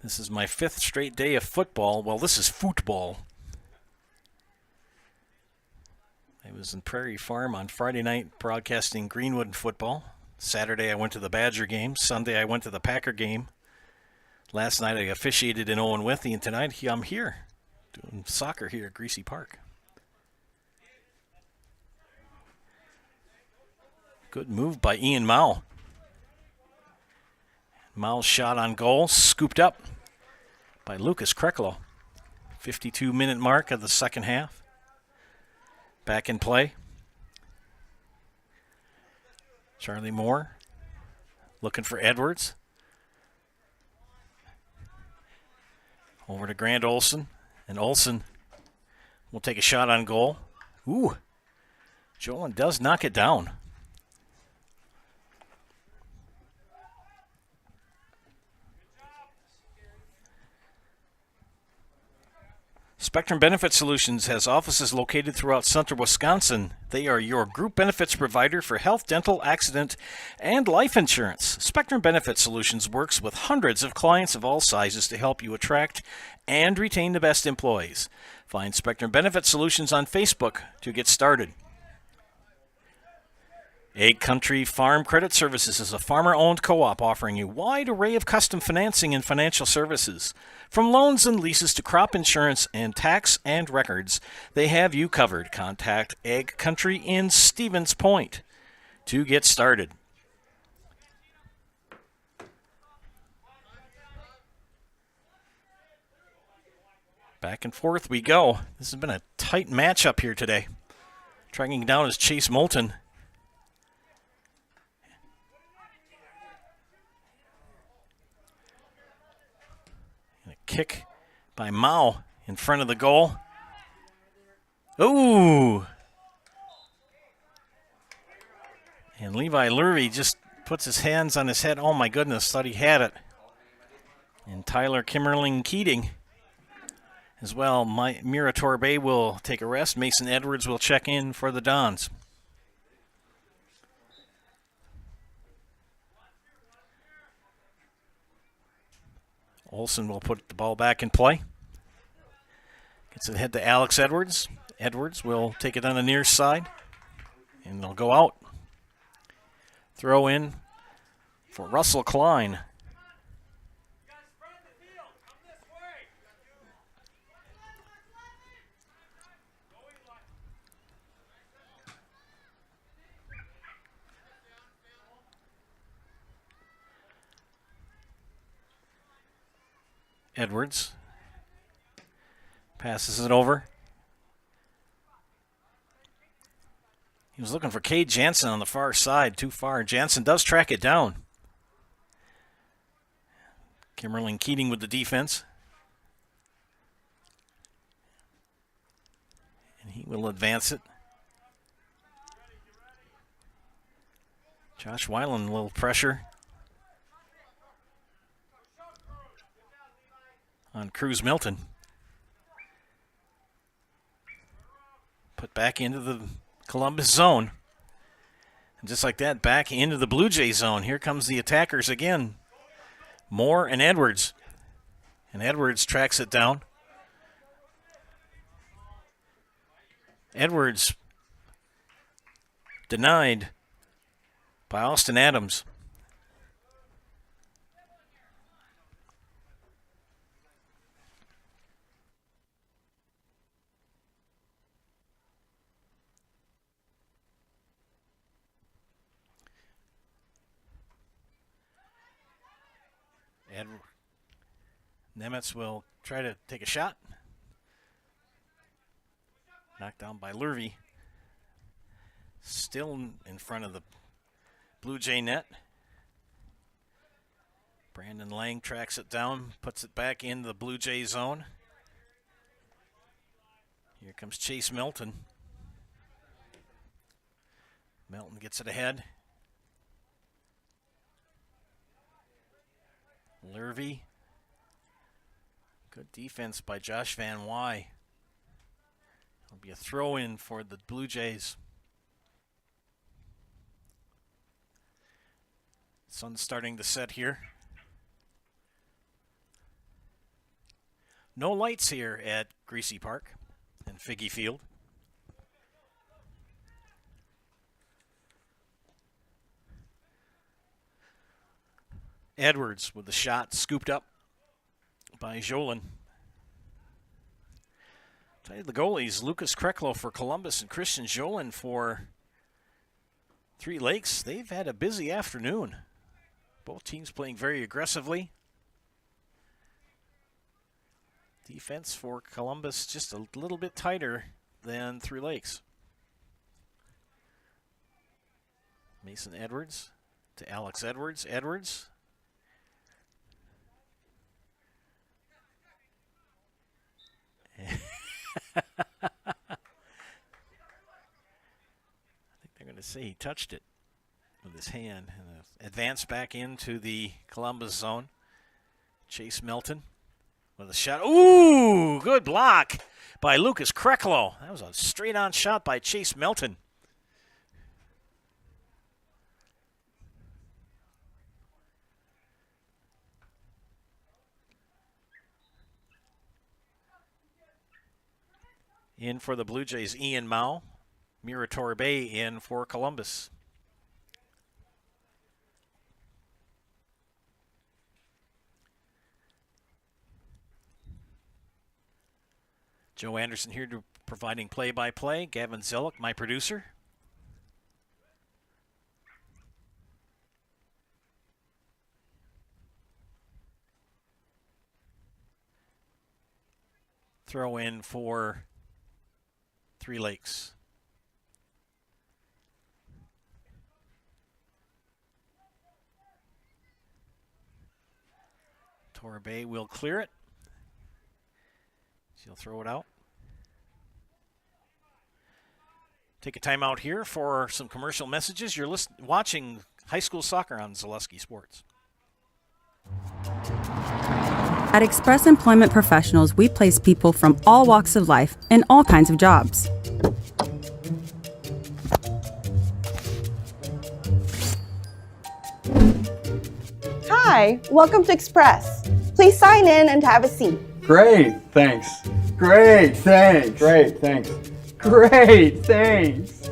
This is my 5th straight day of football. Well, this is football. I was in Prairie Farm on Friday night broadcasting Greenwood football. Saturday I went to the Badger game. Sunday I went to the Packer game. Last night I officiated in Owen Withy, and tonight I'm here doing soccer here at Greasy Park. Good move by Ian Mao. Mao's shot on goal, scooped up by Lucas Kreklo. 52-minute mark of the second half. Back in play. Charlie Moore looking for Edwards. Over to Grant Olson. And Olson will take a shot on goal. Ooh. Jolin does knock it down. Spectrum Benefit Solutions has offices located throughout central Wisconsin. They are your group benefits provider for health, dental, accident, and life insurance. Spectrum Benefit Solutions works with hundreds of clients of all sizes to help you attract and retain the best employees. Find Spectrum Benefit Solutions on Facebook to get started. Egg Country Farm Credit Services is a farmer-owned co-op offering a wide array of custom financing and financial services. From loans and leases to crop insurance and tax and records, they have you covered. Contact Egg Country in Stevens Point to get started. Back and forth we go. This has been a tight matchup here today. Tracking down is Chase Moulton. Kick by Mao in front of the goal. Ooh! And Levi Lurvy just puts his hands on his head. Oh my goodness, thought he had it. And Tyler Kimmerling Keating as well. Mira Torbay will take a rest. Mason Edwards will check in for the Dons. Olson will put the ball back in play. Gets it ahead to Alex Edwards. Edwards will take it on the near side, and they'll go out. Throw in for Russell Klein. Edwards passes it over. He was looking for Cade Jansen on the far side, too far. Jansen does track it down. Kimberlin Keating with the defense. And he will advance it. Josh Weiland, a little pressure on Cruz Milton. Put back into the Columbus zone. And just like that, back into the Blue Jay zone. Here comes the attackers again. Moore and Edwards. And Edwards tracks it down. Edwards denied by Austin Adams. And Nemitz will try to take a shot. Knocked down by Lurvy. Still in front of the Blue Jay net. Brandon Lang tracks it down, puts it back into the Blue Jay zone. Here comes Chase Milton. Milton gets it ahead. Lurvy. Good defense by Josh Van Wy. It'll be a throw-in for the Blue Jays. Sun's starting to set here. No lights here at Greasy Park and Figgy Field. Edwards with the shot scooped up by Jolin. Tell you the goalies, Lucas Kreklo for Columbus and Christian Jolin for Three Lakes. They've had a busy afternoon. Both teams playing very aggressively. Defense for Columbus just a little bit tighter than Three Lakes. Mason Edwards to Alex Edwards. Edwards. I think they're going to say he touched it with his hand. And advance back into the Columbus zone. Chase Milton with a shot. Ooh, good block by Lucas Kreklo. That was a straight-on shot by Chase Milton. In for the Blue Jays, Ian Mao. Mira Torbe in for Columbus. Joe Anderson here to providing play-by-play. Gavin Zellick, my producer. Throw in for Three Lakes. Torbe will clear it. She'll throw it out. Take a timeout here for some commercial messages. You're watching high school soccer on Zaleski Sports. At Express Employment Professionals, we place people from all walks of life in all kinds of jobs. Hi, welcome to Express. Please sign in and have a seat. Great, thanks. Great, thanks. Great, thanks. Great, thanks.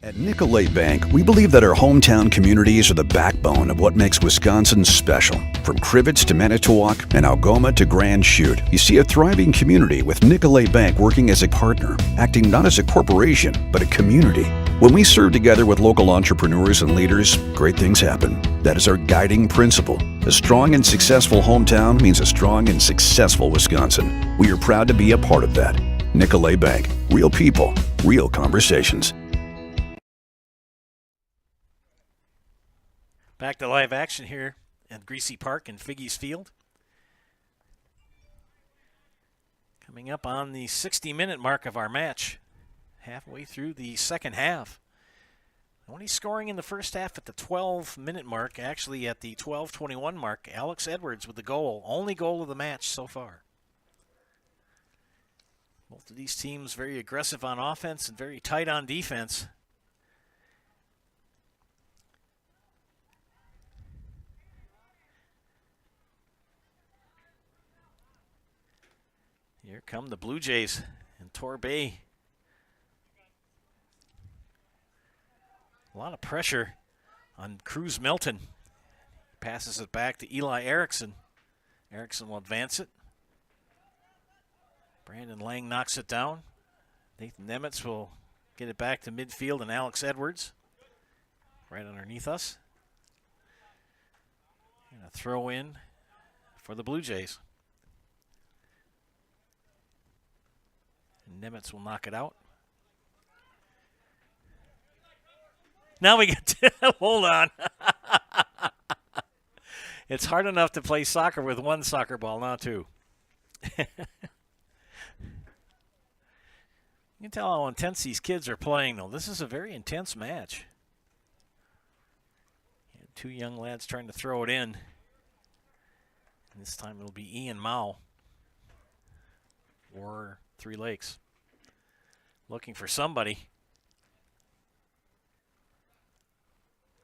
At Nicolet Bank, we believe that our hometown communities are the backbone of what makes Wisconsin special. From Crivets to Manitowoc and Algoma to Grand Chute, you see a thriving community with Nicolet Bank working as a partner, acting not as a corporation, but a community. When we serve together with local entrepreneurs and leaders, great things happen. That is our guiding principle. A strong and successful hometown means a strong and successful Wisconsin. We are proud to be a part of that. Nicolet Bank. Real people, real conversations. Back to live action here at Greasy Park in Figgy's Field. Coming up on the 60-minute mark of our match, halfway through the second half. Only scoring in the first half at the 12-minute mark, actually at the 12:21 mark, Alex Edwards with the goal, only goal of the match so far. Both of these teams very aggressive on offense and very tight on defense. Here come the Blue Jays and Torbay. A lot of pressure on Cruz Melton. Passes it back to Eli Erickson. Erickson will advance it. Brandon Lang knocks it down. Nathan Nemitz will get it back to midfield, and Alex Edwards right underneath us. And a throw in for the Blue Jays. Nemitz will knock it out. Now we get to, hold on. It's hard enough to play soccer with one soccer ball, now two. You can tell how intense these kids are playing, though. This is a very intense match. Two young lads trying to throw it in. And this time it'll be Ian Mao or Three Lakes. Looking for somebody.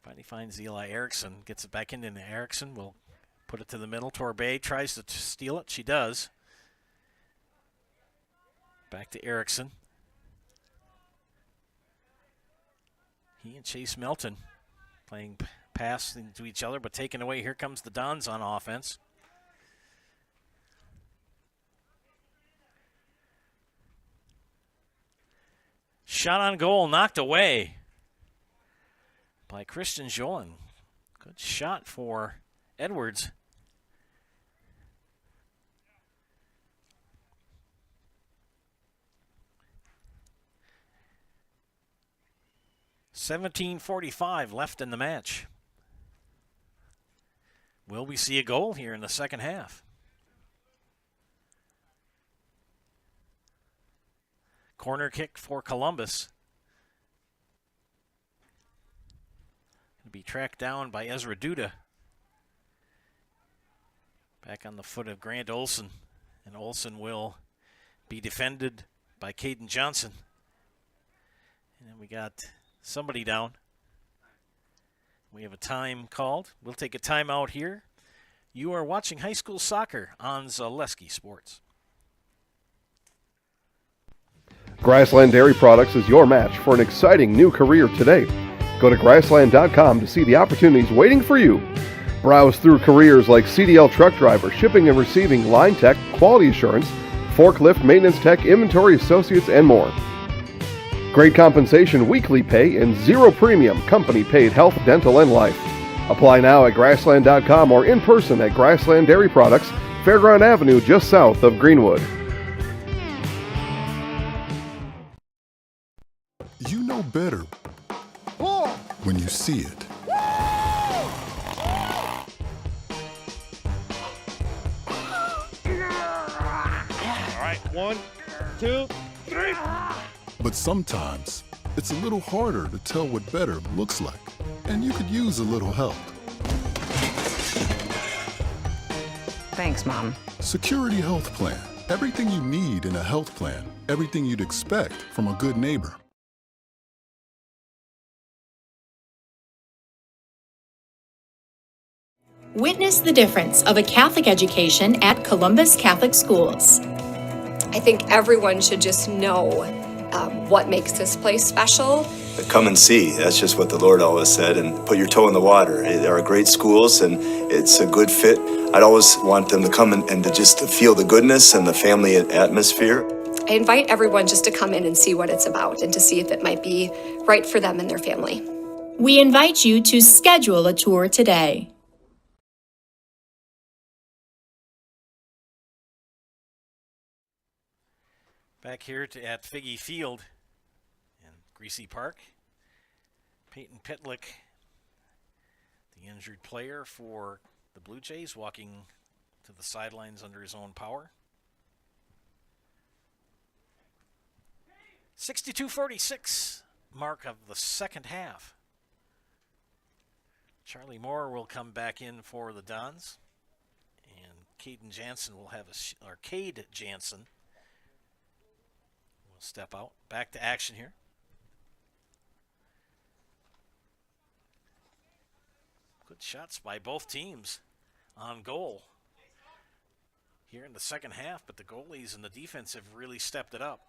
Finally finds Eli Erickson. Gets it back into Erickson. Will put it to the middle. Torbay tries to steal it. She does. Back to Erickson. He and Chase Melton playing pass into each other, but taken away. Here comes the Dons on offense. Shot on goal, knocked away by Christian Jolin. Good shot for Edwards. $17:45 left in the match. Will we see a goal here in the second half? Corner kick for Columbus. Going to be tracked down by Ezra Duda. Back on the foot of Grant Olson. And Olson will be defended by Caden Johnson. And then we got somebody down. We have a time called. We'll take a timeout here. You are watching high school soccer on Zaleski Sports. Grassland Dairy Products is your match for an exciting new career today. Go to grassland.com to see the opportunities waiting for you. Browse through careers like CDL truck driver, shipping and receiving, line tech, quality assurance, forklift, maintenance tech, inventory associates, and more. Great compensation, weekly pay, and zero premium company-paid health, dental, and life. Apply now at grassland.com or in person at Grassland Dairy Products, Fairground Avenue, just south of Greenwood. You know better when you see it. All right, 1, 2, 3. But sometimes it's a little harder to tell what better looks like, and you could use a little help. Thanks, Mom. Security Health Plan. Everything you need in a health plan. Everything you'd expect from a good neighbor. Witness the difference of a Catholic education at Columbus Catholic Schools. I think everyone should just know what makes this place special. Come and see. That's just what the Lord always said, and put your toe in the water. They are great schools, and it's a good fit. I'd always want them to come and to just to feel the goodness and the family atmosphere. I invite everyone just to come in and see what it's about and to see if it might be right for them and their family. We invite you to schedule a tour today. Back here at Figgy Field in Greasy Park, Peyton Pitlick, the injured player for the Blue Jays, walking to the sidelines under his own power. 62-46 mark of the second half. Charlie Moore will come back in for the Dons, and Cade Jansen will step out. Back to action here. Good shots by both teams on goal here in the second half, but the goalies and the defense have really stepped it up.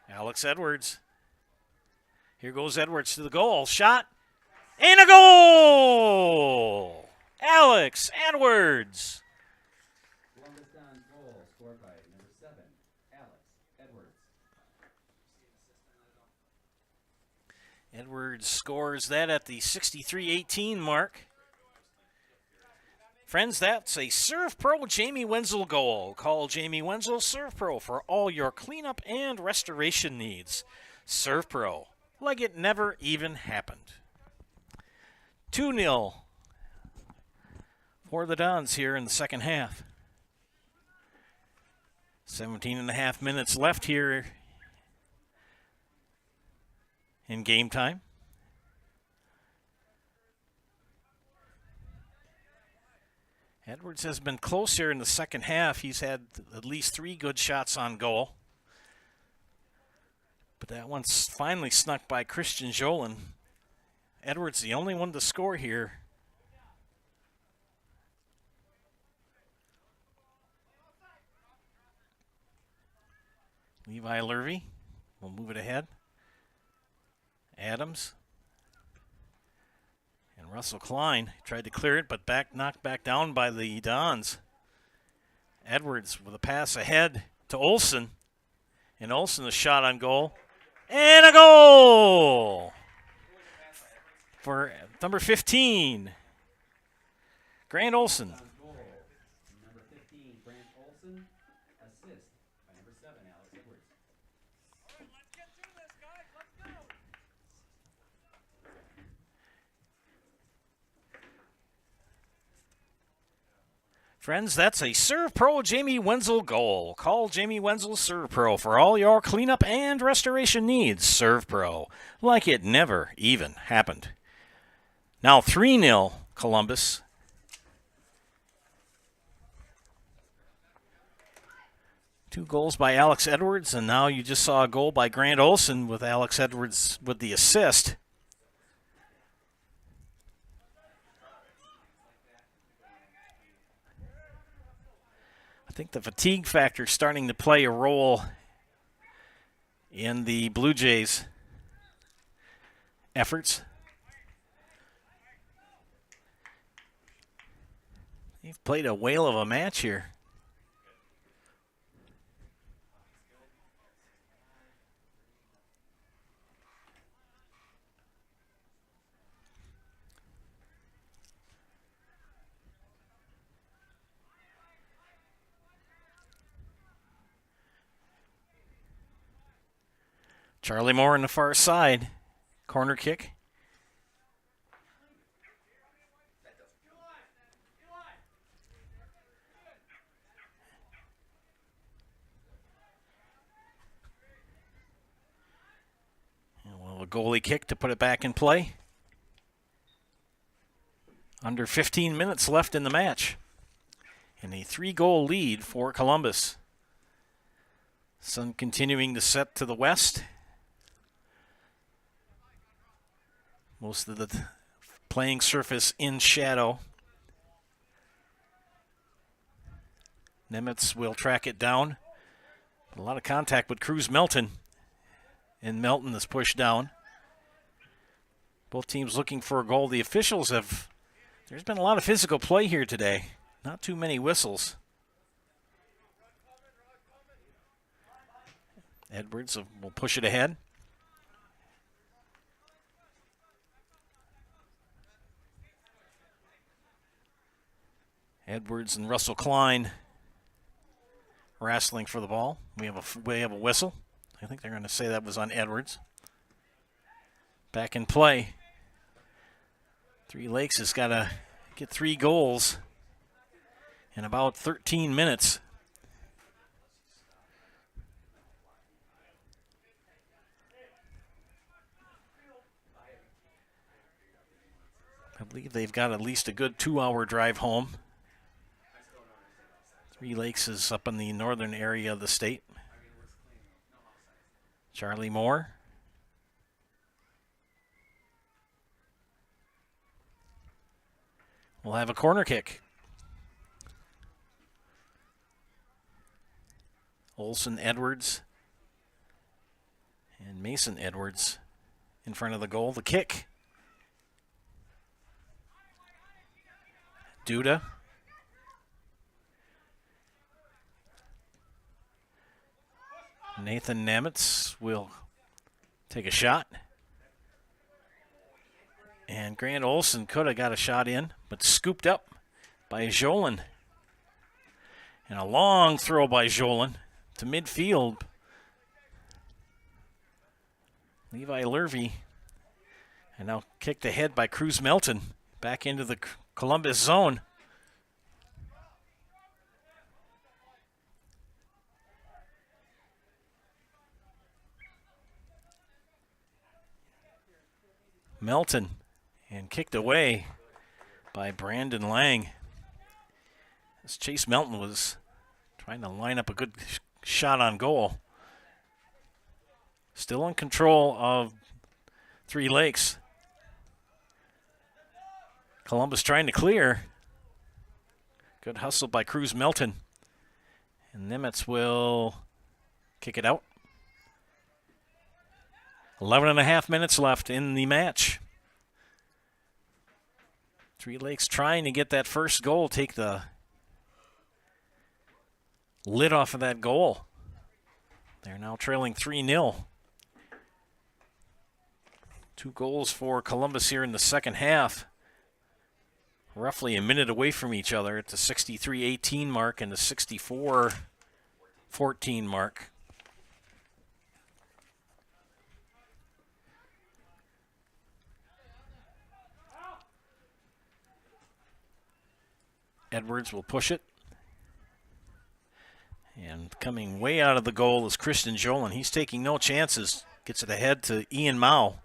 Alex Edwards. Here goes Edwards to the goal. Shot. And a goal! Alex Edwards. Columbus Dons goal scored by number 7, Alex Edwards. Edwards scores that at the 63-18 mark. Friends, that's a Serve Pro Jamie Wenzel goal. Call Jamie Wenzel Serve Pro for all your cleanup and restoration needs. Serve Pro, like it never even happened. 2-0 for the Dons here in the second half. 17.5 minutes left here in game time. Edwards has been close here in the second half. He's had at least 3 good shots on goal. But that one's finally snuck by Christian Jolin. Edwards the only one to score here. Levi Lurvy will move it ahead. Adams. And Russell Klein tried to clear it, but knocked back down by the Dons. Edwards with a pass ahead to Olsen. And Olsen a shot on goal. And a goal for number 15, Grant Olsen. Number 15, Grant Olsen. Assist by number 7, Alex Edwards. Friends, that's a Serve Pro Jamie Wenzel goal. Call Jamie Wenzel Serve Pro for all your cleanup and restoration needs. Serve Pro, like it never even happened. Now 3-0 Columbus. Two goals by Alex Edwards, and now you just saw a goal by Grant Olsen with Alex Edwards with the assist. I think the fatigue factor is starting to play a role in the Blue Jays' efforts. They've played a whale of a match here. Charlie Moore on the far side. Corner kick. And we'll have a goalie kick to put it back in play. Under 15 minutes left in the match. And a 3-goal lead for Columbus. Sun continuing to set to the west. Most of the playing surface in shadow. Nemitz will track it down. A lot of contact with Cruz Melton. And Melton is pushed down. Both teams looking for a goal. The officials have, there's been a lot of physical play here today. Not too many whistles. Edwards will push it ahead. Edwards and Russell Klein wrestling for the ball. We have a whistle. I think they're going to say that was on Edwards. Back in play. Three Lakes has got to get 3 goals in about 13 minutes. I believe they've got at least a good 2-hour drive home. Three Lakes is up in the northern area of the state. Charlie Moore. We'll have a corner kick. Olson Edwards and Mason Edwards in front of the goal. The kick. Duda. Nathan Nemitz will take a shot. And Grant Olson could have got a shot in, but scooped up by Jolin. And a long throw by Jolin to midfield. Levi Lurvy. And now kicked ahead by Cruz Melton. Back into the Columbus zone. Melton. And kicked away by Brandon Lang. As Chase Melton was trying to line up a good shot on goal. Still in control of Three Lakes. Columbus trying to clear. Good hustle by Cruz Melton. And Nimitz will kick it out. 11.5 minutes left in the match. Three Lakes trying to get that first goal, take the lid off of that goal. They're now trailing 3-0. 2 goals for Columbus here in the second half. Roughly a minute away from each other at the 63-18 mark and the 64-14 mark. Edwards will push it. And coming way out of the goal is Christian Jolin. He's taking no chances. Gets it ahead to Ian Mao.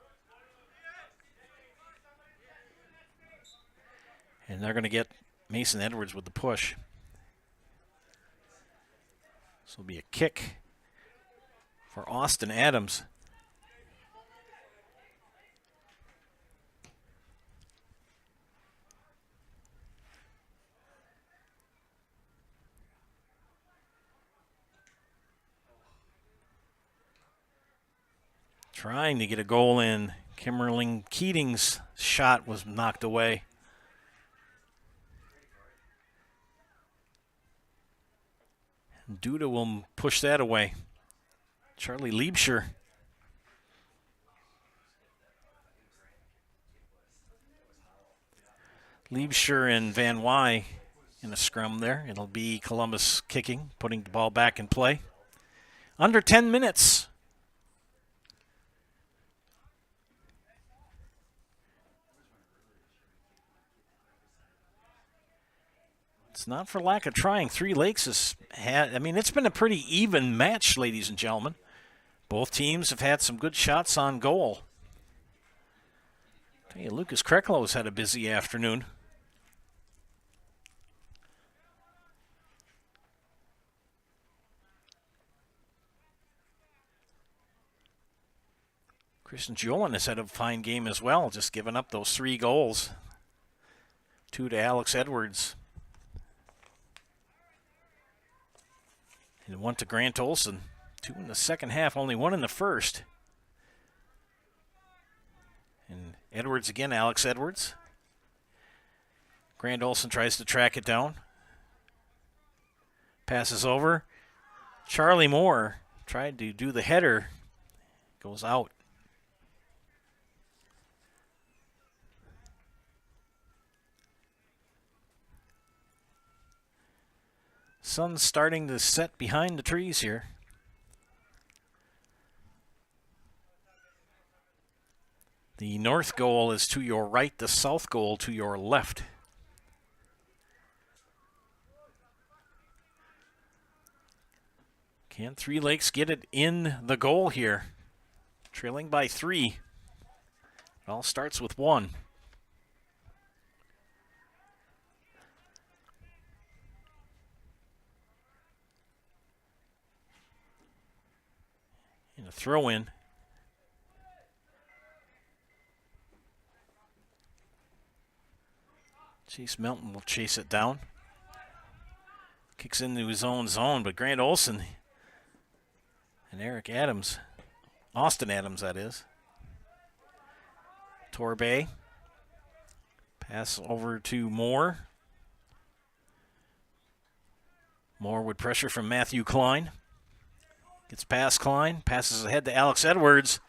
And they're going to get Mason Edwards with the push. This will be a kick for Austin Adams. Trying to get a goal in. Kimmerling Keating's shot was knocked away. Duda will push that away. Charlie Liebscher. Liebscher and Van Wy in a scrum there. It'll be Columbus kicking, putting the ball back in play. Under 10 minutes. It's not for lack of trying. Three Lakes has had, it's been a pretty even match, ladies and gentlemen. Both teams have had some good shots on goal. I tell you, Lucas Kreklow's had a busy afternoon. Christian Jolin has had a fine game as well, just giving up those 3 goals. 2 to Alex Edwards. And 1 to Grant Olson. 2 in the second half, only 1 in the first. And Edwards again, Alex Edwards. Grant Olson tries to track it down. Passes over. Charlie Moore tried to do the header. Goes out. Sun's starting to set behind the trees here. The north goal is to your right, the south goal to your left. Can Three Lakes get it in the goal here? Trailing by 3. It all starts with 1. And a throw in. Chase Melton will chase it down. Kicks into his own zone, but Grant Olson and Eric Adams, Austin Adams that is. Torbay. Pass over to Moore. Moore with pressure from Matthew Klein. Gets past Klein, passes ahead to Alex Edwards,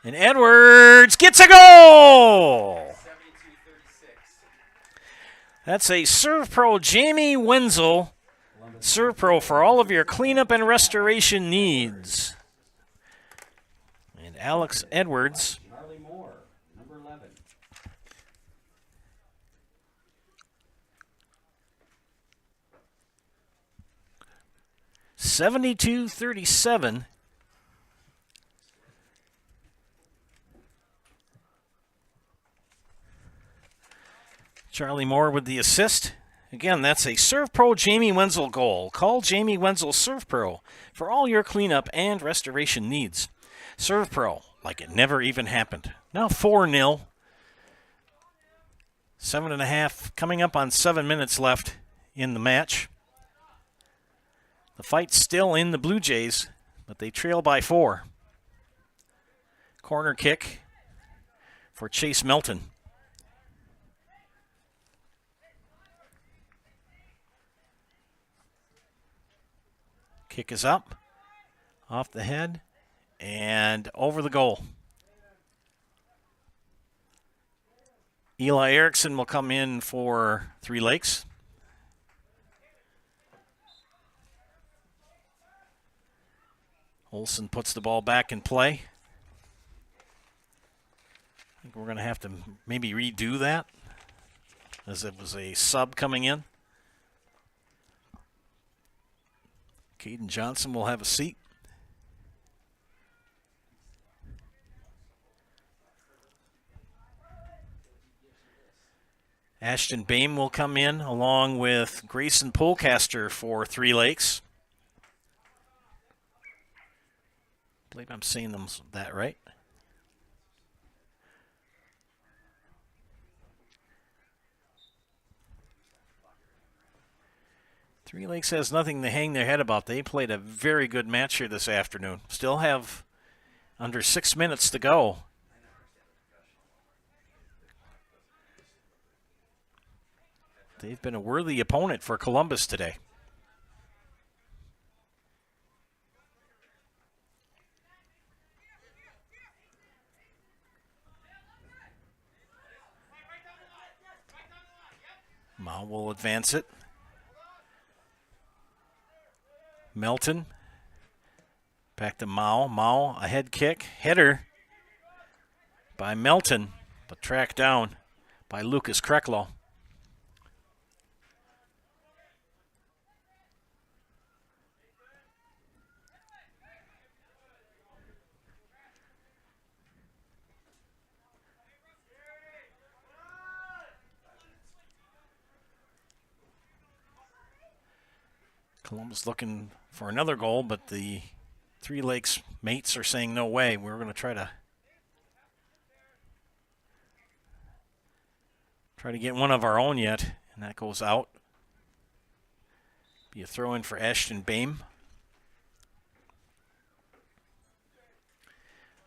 and Edwards gets a goal! That's a Serve Pro Jamie Wenzel. Serve Pro for all of your cleanup and restoration needs. And Alex Edwards. Charlie Moore, number 11. 72-37. Charlie Moore with the assist. Again, that's a Serve Pro Jamie Wenzel goal. Call Jamie Wenzel Serve Pro for all your cleanup and restoration needs. Serve Pro, like it never even happened. Now 4-0. 7.5, coming up on 7 minutes left in the match. The fight's still in the Blue Jays, but they trail by 4. Corner kick for Chase Melton. Kick is up, off the head, and over the goal. Eli Erickson will come in for Three Lakes. Olson puts the ball back in play. I think we're going to have to maybe redo that, as it was a sub coming in. Caden Johnson will have a seat. Ashton Boehm will come in along with Grayson Polcaster for Three Lakes. I believe I'm saying them that right. Three Lakes has nothing to hang their head about. They played a very good match here this afternoon. Still have under 6 minutes to go. They've been a worthy opponent for Columbus today. Mao will advance it. Melton. Back to Mao. Mao, a head kick. Header by Melton, but tracked down by Lucas Kreklo. Columbus looking for another goal, but the Three Lakes mates are saying no way. We're going to try to Try to get one of our own yet, and that goes out. Be a throw in for Ashton Bame.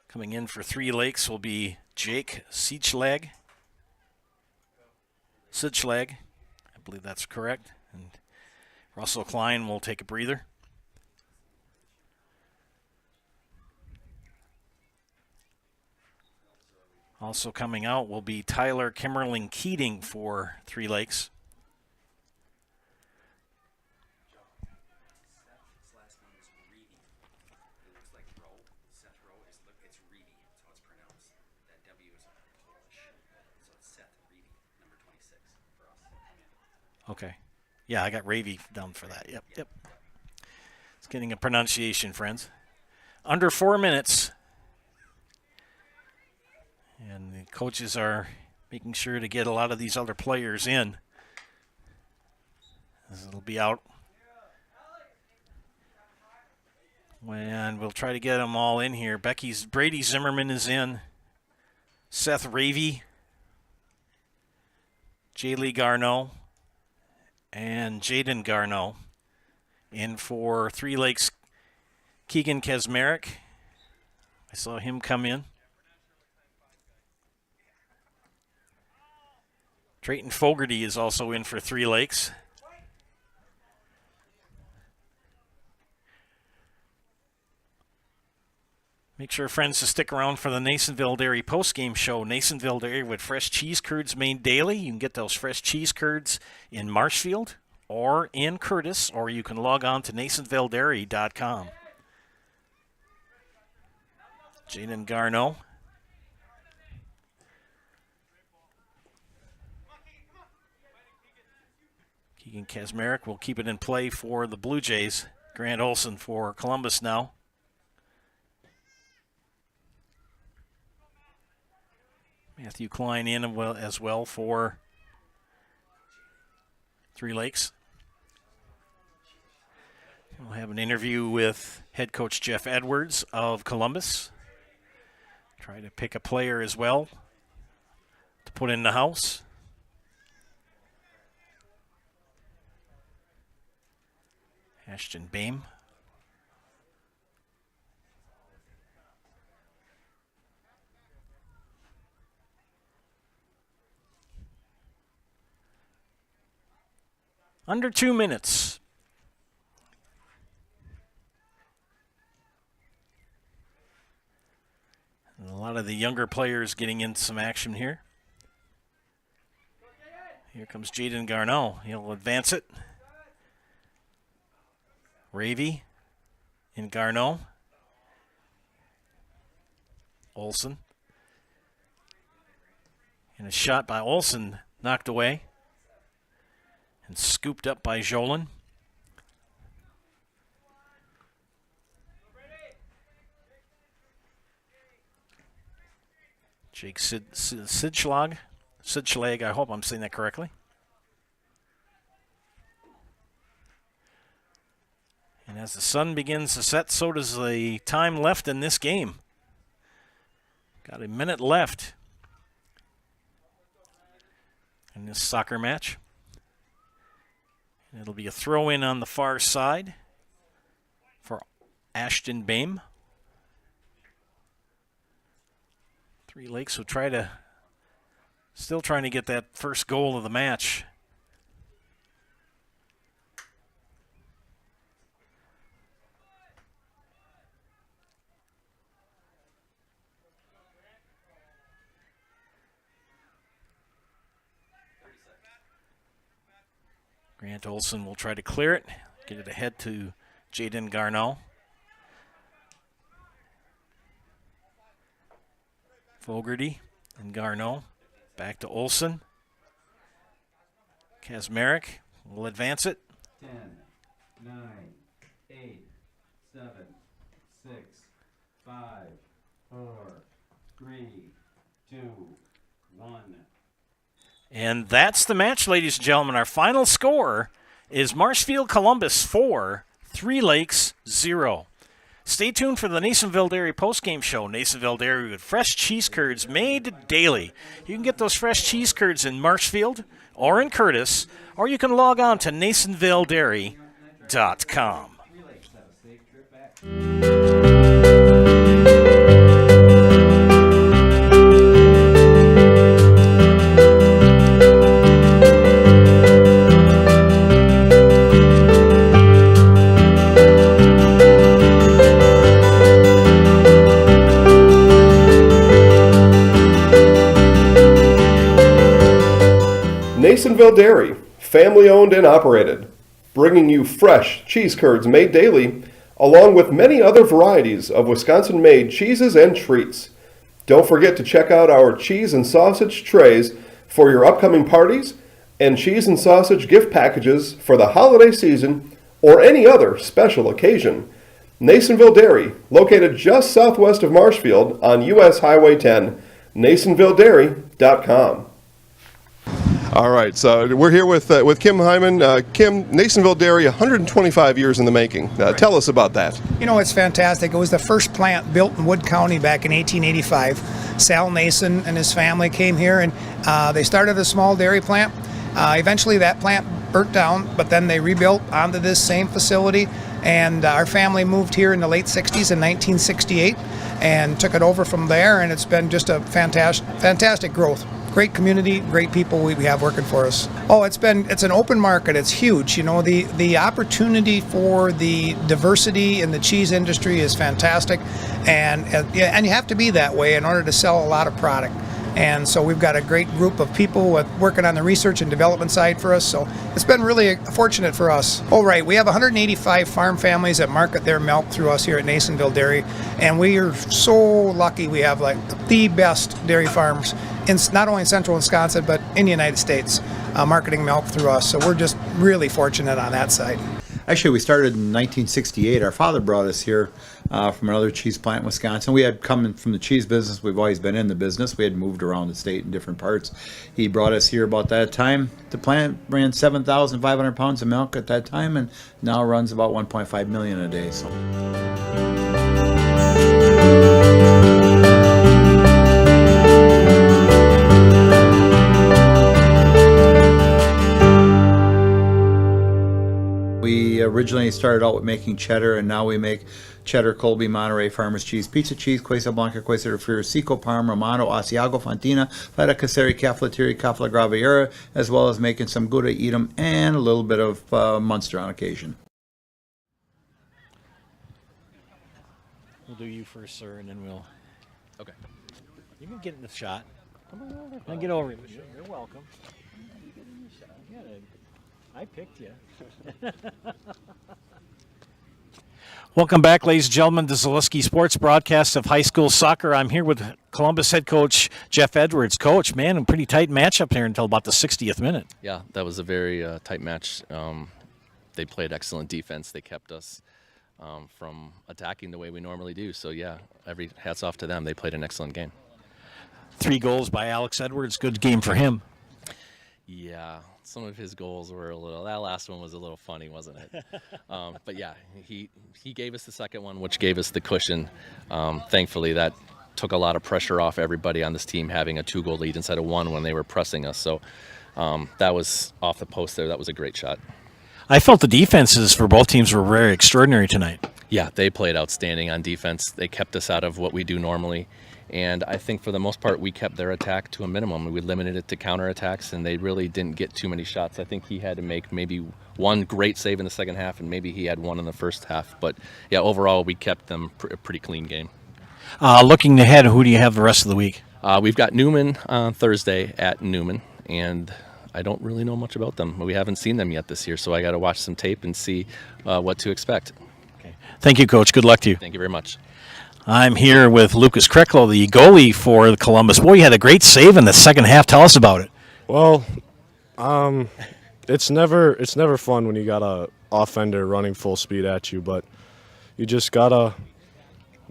Coming in for Three Lakes will be Jake Sichlag. I believe that's correct. And Russell Klein will take a breather. Also coming out will be Tyler Kimmerling Keating for Three Lakes. Okay. Yeah, I got Ravy down for that. Yep. It's getting a pronunciation, friends. Under 4 minutes. And the coaches are making sure to get a lot of these other players in. It'll be out. And we'll try to get them all in here. Brady Zimmerman is in. Seth Ravy. Jaylee Garneau. And Jaden Garneau. In for Three Lakes, Keegan Kesmerick. I saw him come in. Trayton Fogarty is also in for Three Lakes. Make sure, friends, to stick around for the Nasonville Dairy postgame show. Nasonville Dairy with fresh cheese curds made daily. You can get those fresh cheese curds in Marshfield or in Curtis, or you can log on to NasonvilleDairy.com. Jaden Garneau. Keegan Kasmerick will keep it in play for the Blue Jays. Grant Olson for Columbus now. Matthew Klein in as well for Three Lakes. We'll have an interview with head coach Jeff Edwards of Columbus. Try to pick a player as well to put in the house. Ashton Bame. Under 2 minutes. And a lot of the younger players getting in some action here. Here comes Jaden Garneau. He'll advance it. Ravy in Garneau. Olson. And a shot by Olson knocked away. And scooped up by Jolin. Jake Sidschlag, I hope I'm saying that correctly. And as the sun begins to set, so does the time left in this game. Got a minute left in this soccer match. It'll be a throw-in on the far side for Ashton Bame. Three Lakes will still trying to get that first goal of the match. Grant Olson will try to clear it, get it ahead to Jaden Garneau. Fogarty and Garneau. Back to Olson. Kasmerick will advance it. 10, 9, 8, 7, 6, 5, 4, 3, 2, 1. And that's the match, ladies and gentlemen. Our final score is Marshfield Columbus 4, Three Lakes 0. Stay tuned for the Nasonville Dairy postgame show. Nasonville Dairy with fresh cheese curds made daily. You can get those fresh cheese curds in Marshfield or in Curtis, or you can log on to NasonvilleDairy.com. Nasonville Dairy, family owned and operated, bringing you fresh cheese curds made daily, along with many other varieties of Wisconsin-made cheeses and treats. Don't forget to check out our cheese and sausage trays for your upcoming parties and cheese and sausage gift packages for the holiday season or any other special occasion. Nasonville Dairy, located just southwest of Marshfield on US Highway 10, NasonvilleDairy.com. All right, so we're here with Kim Hyman. Kim, Nasonville Dairy, 125 years in the making. Tell us about that. You know, it's fantastic. It was the first plant built in Wood County back in 1885. Sal Nason and his family came here, and they started a small dairy plant. Eventually that plant burnt down, but then they rebuilt onto this same facility, and our family moved here in the late 60s in 1968 and took it over from there, and it's been just a fantastic growth. Great community, great people we have working for us. Oh, it's an open market. It's huge. You know, the opportunity for the diversity in the cheese industry is fantastic, and you have to be that way in order to sell a lot of product. And so we've got a great group of people working on the research and development side for us. So it's been really fortunate for us. Oh, right. We have 185 farm families that market their milk through us here at Nasonville Dairy. And we are so lucky we have like the best dairy farms in not only in central Wisconsin, but in the United States, marketing milk through us. So we're just really fortunate on that side. Actually, we started in 1968. Our father brought us here from another cheese plant in Wisconsin. We had come from the cheese business. We've always been in the business. We had moved around the state in different parts. He brought us here about that time. The plant ran 7,500 pounds of milk at that time, and now runs about 1.5 million a day. So. We originally started out with making cheddar, and now we make cheddar, Colby, Monterey, Farmers Cheese, Pizza Cheese, Quesa Blanca, Quesa de Friar, Seco, Parm, Romano, Asiago, Fontina, Feta Caseri, Caflateri, Cafla Graviera, as well as making some Gouda Edam and a little bit of Munster on occasion. We'll do you first, sir, and then we'll... Okay. You can get in the shot. Come on over. I'll get over. You're welcome. You got it. I picked you. Welcome back, ladies and gentlemen, to Zaleski Sports broadcast of high school soccer. I'm here with Columbus head coach Jeff Edwards. Coach, man, a pretty tight matchup here until about the 60th minute. Yeah, that was a very tight match. They played excellent defense. They kept us from attacking the way we normally do. So, yeah, hats off to them. They played an excellent game. 3 goals by Alex Edwards. Good game for him. Yeah, some of his goals were that last one was a little funny, wasn't it? But yeah, he gave us the second one, which gave us the cushion. Thankfully, that took a lot of pressure off everybody on this team, having a 2-goal lead instead of 1 when they were pressing us. So that was off the post there. That was a great shot. I felt the defenses for both teams were very extraordinary tonight. Yeah, they played outstanding on defense. They kept us out of what we do normally. And I think for the most part, we kept their attack to a minimum. We limited it to counterattacks, and they really didn't get too many shots. I think he had to make maybe 1 great save in the second half, and maybe he had 1 in the first half. But, yeah, overall, we kept them a pretty clean game. Looking ahead, who do you have the rest of the week? We've got Newman on Thursday at Newman, and I don't really know much about them. We haven't seen them yet this year, so I got to watch some tape and see what to expect. Okay. Thank you, Coach. Good luck to you. Thank you very much. I'm here with Lucas Krecklo, the goalie for Columbus. Boy, you had a great save in the second half. Tell us about it. Well, it's never fun when you got a offender running full speed at you, but you just gotta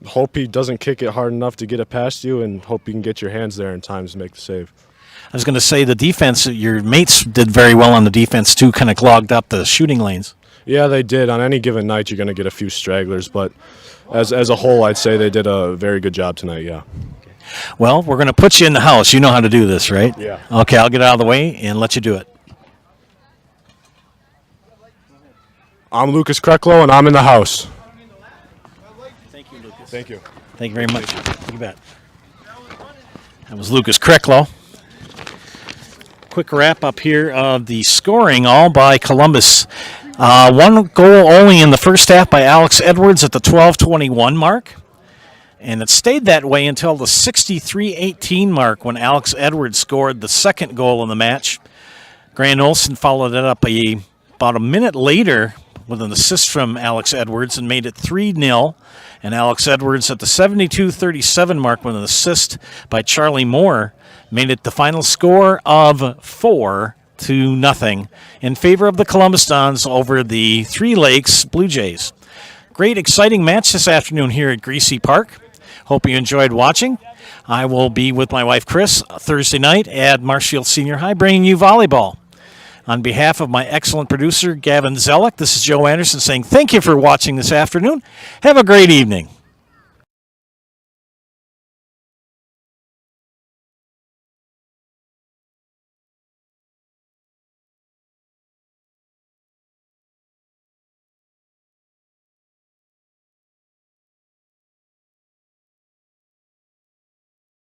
hope he doesn't kick it hard enough to get it past you, and hope you can get your hands there in time to make the save. I was going to say the defense, your mates did very well on the defense too, kind of clogged up the shooting lanes. Yeah, they did. On any given night, you're going to get a few stragglers, but as a whole, I'd say they did a very good job tonight, yeah. Well, we're going to put you in the house. You know how to do this, right? Yeah. Okay, I'll get out of the way and let you do it. I'm Lucas Kreklow, and I'm in the house. Thank you, Lucas. Thank you. Thank you very much. You bet. That was Lucas Kreklow. Quick wrap up here of the scoring, all by Columbus. One goal only in the first half by Alex Edwards at the 12:21 mark. And it stayed that way until the 63-18 mark when Alex Edwards scored the second goal in the match. Grant Olson followed it up about a minute later with an assist from Alex Edwards and made it 3-0. And Alex Edwards at the 72-37 mark with an assist by Charlie Moore made it the final score of 4-0 in favor of the Columbus Dons over the Three Lakes Blue Jays. Great, exciting match this afternoon here at Greasy Park. Hope you enjoyed watching. I will be with my wife, Chris, Thursday night at Marshfield Senior High, bringing you volleyball. On behalf of my excellent producer, Gavin Zellick, this is Joe Anderson saying thank you for watching this afternoon. Have a great evening.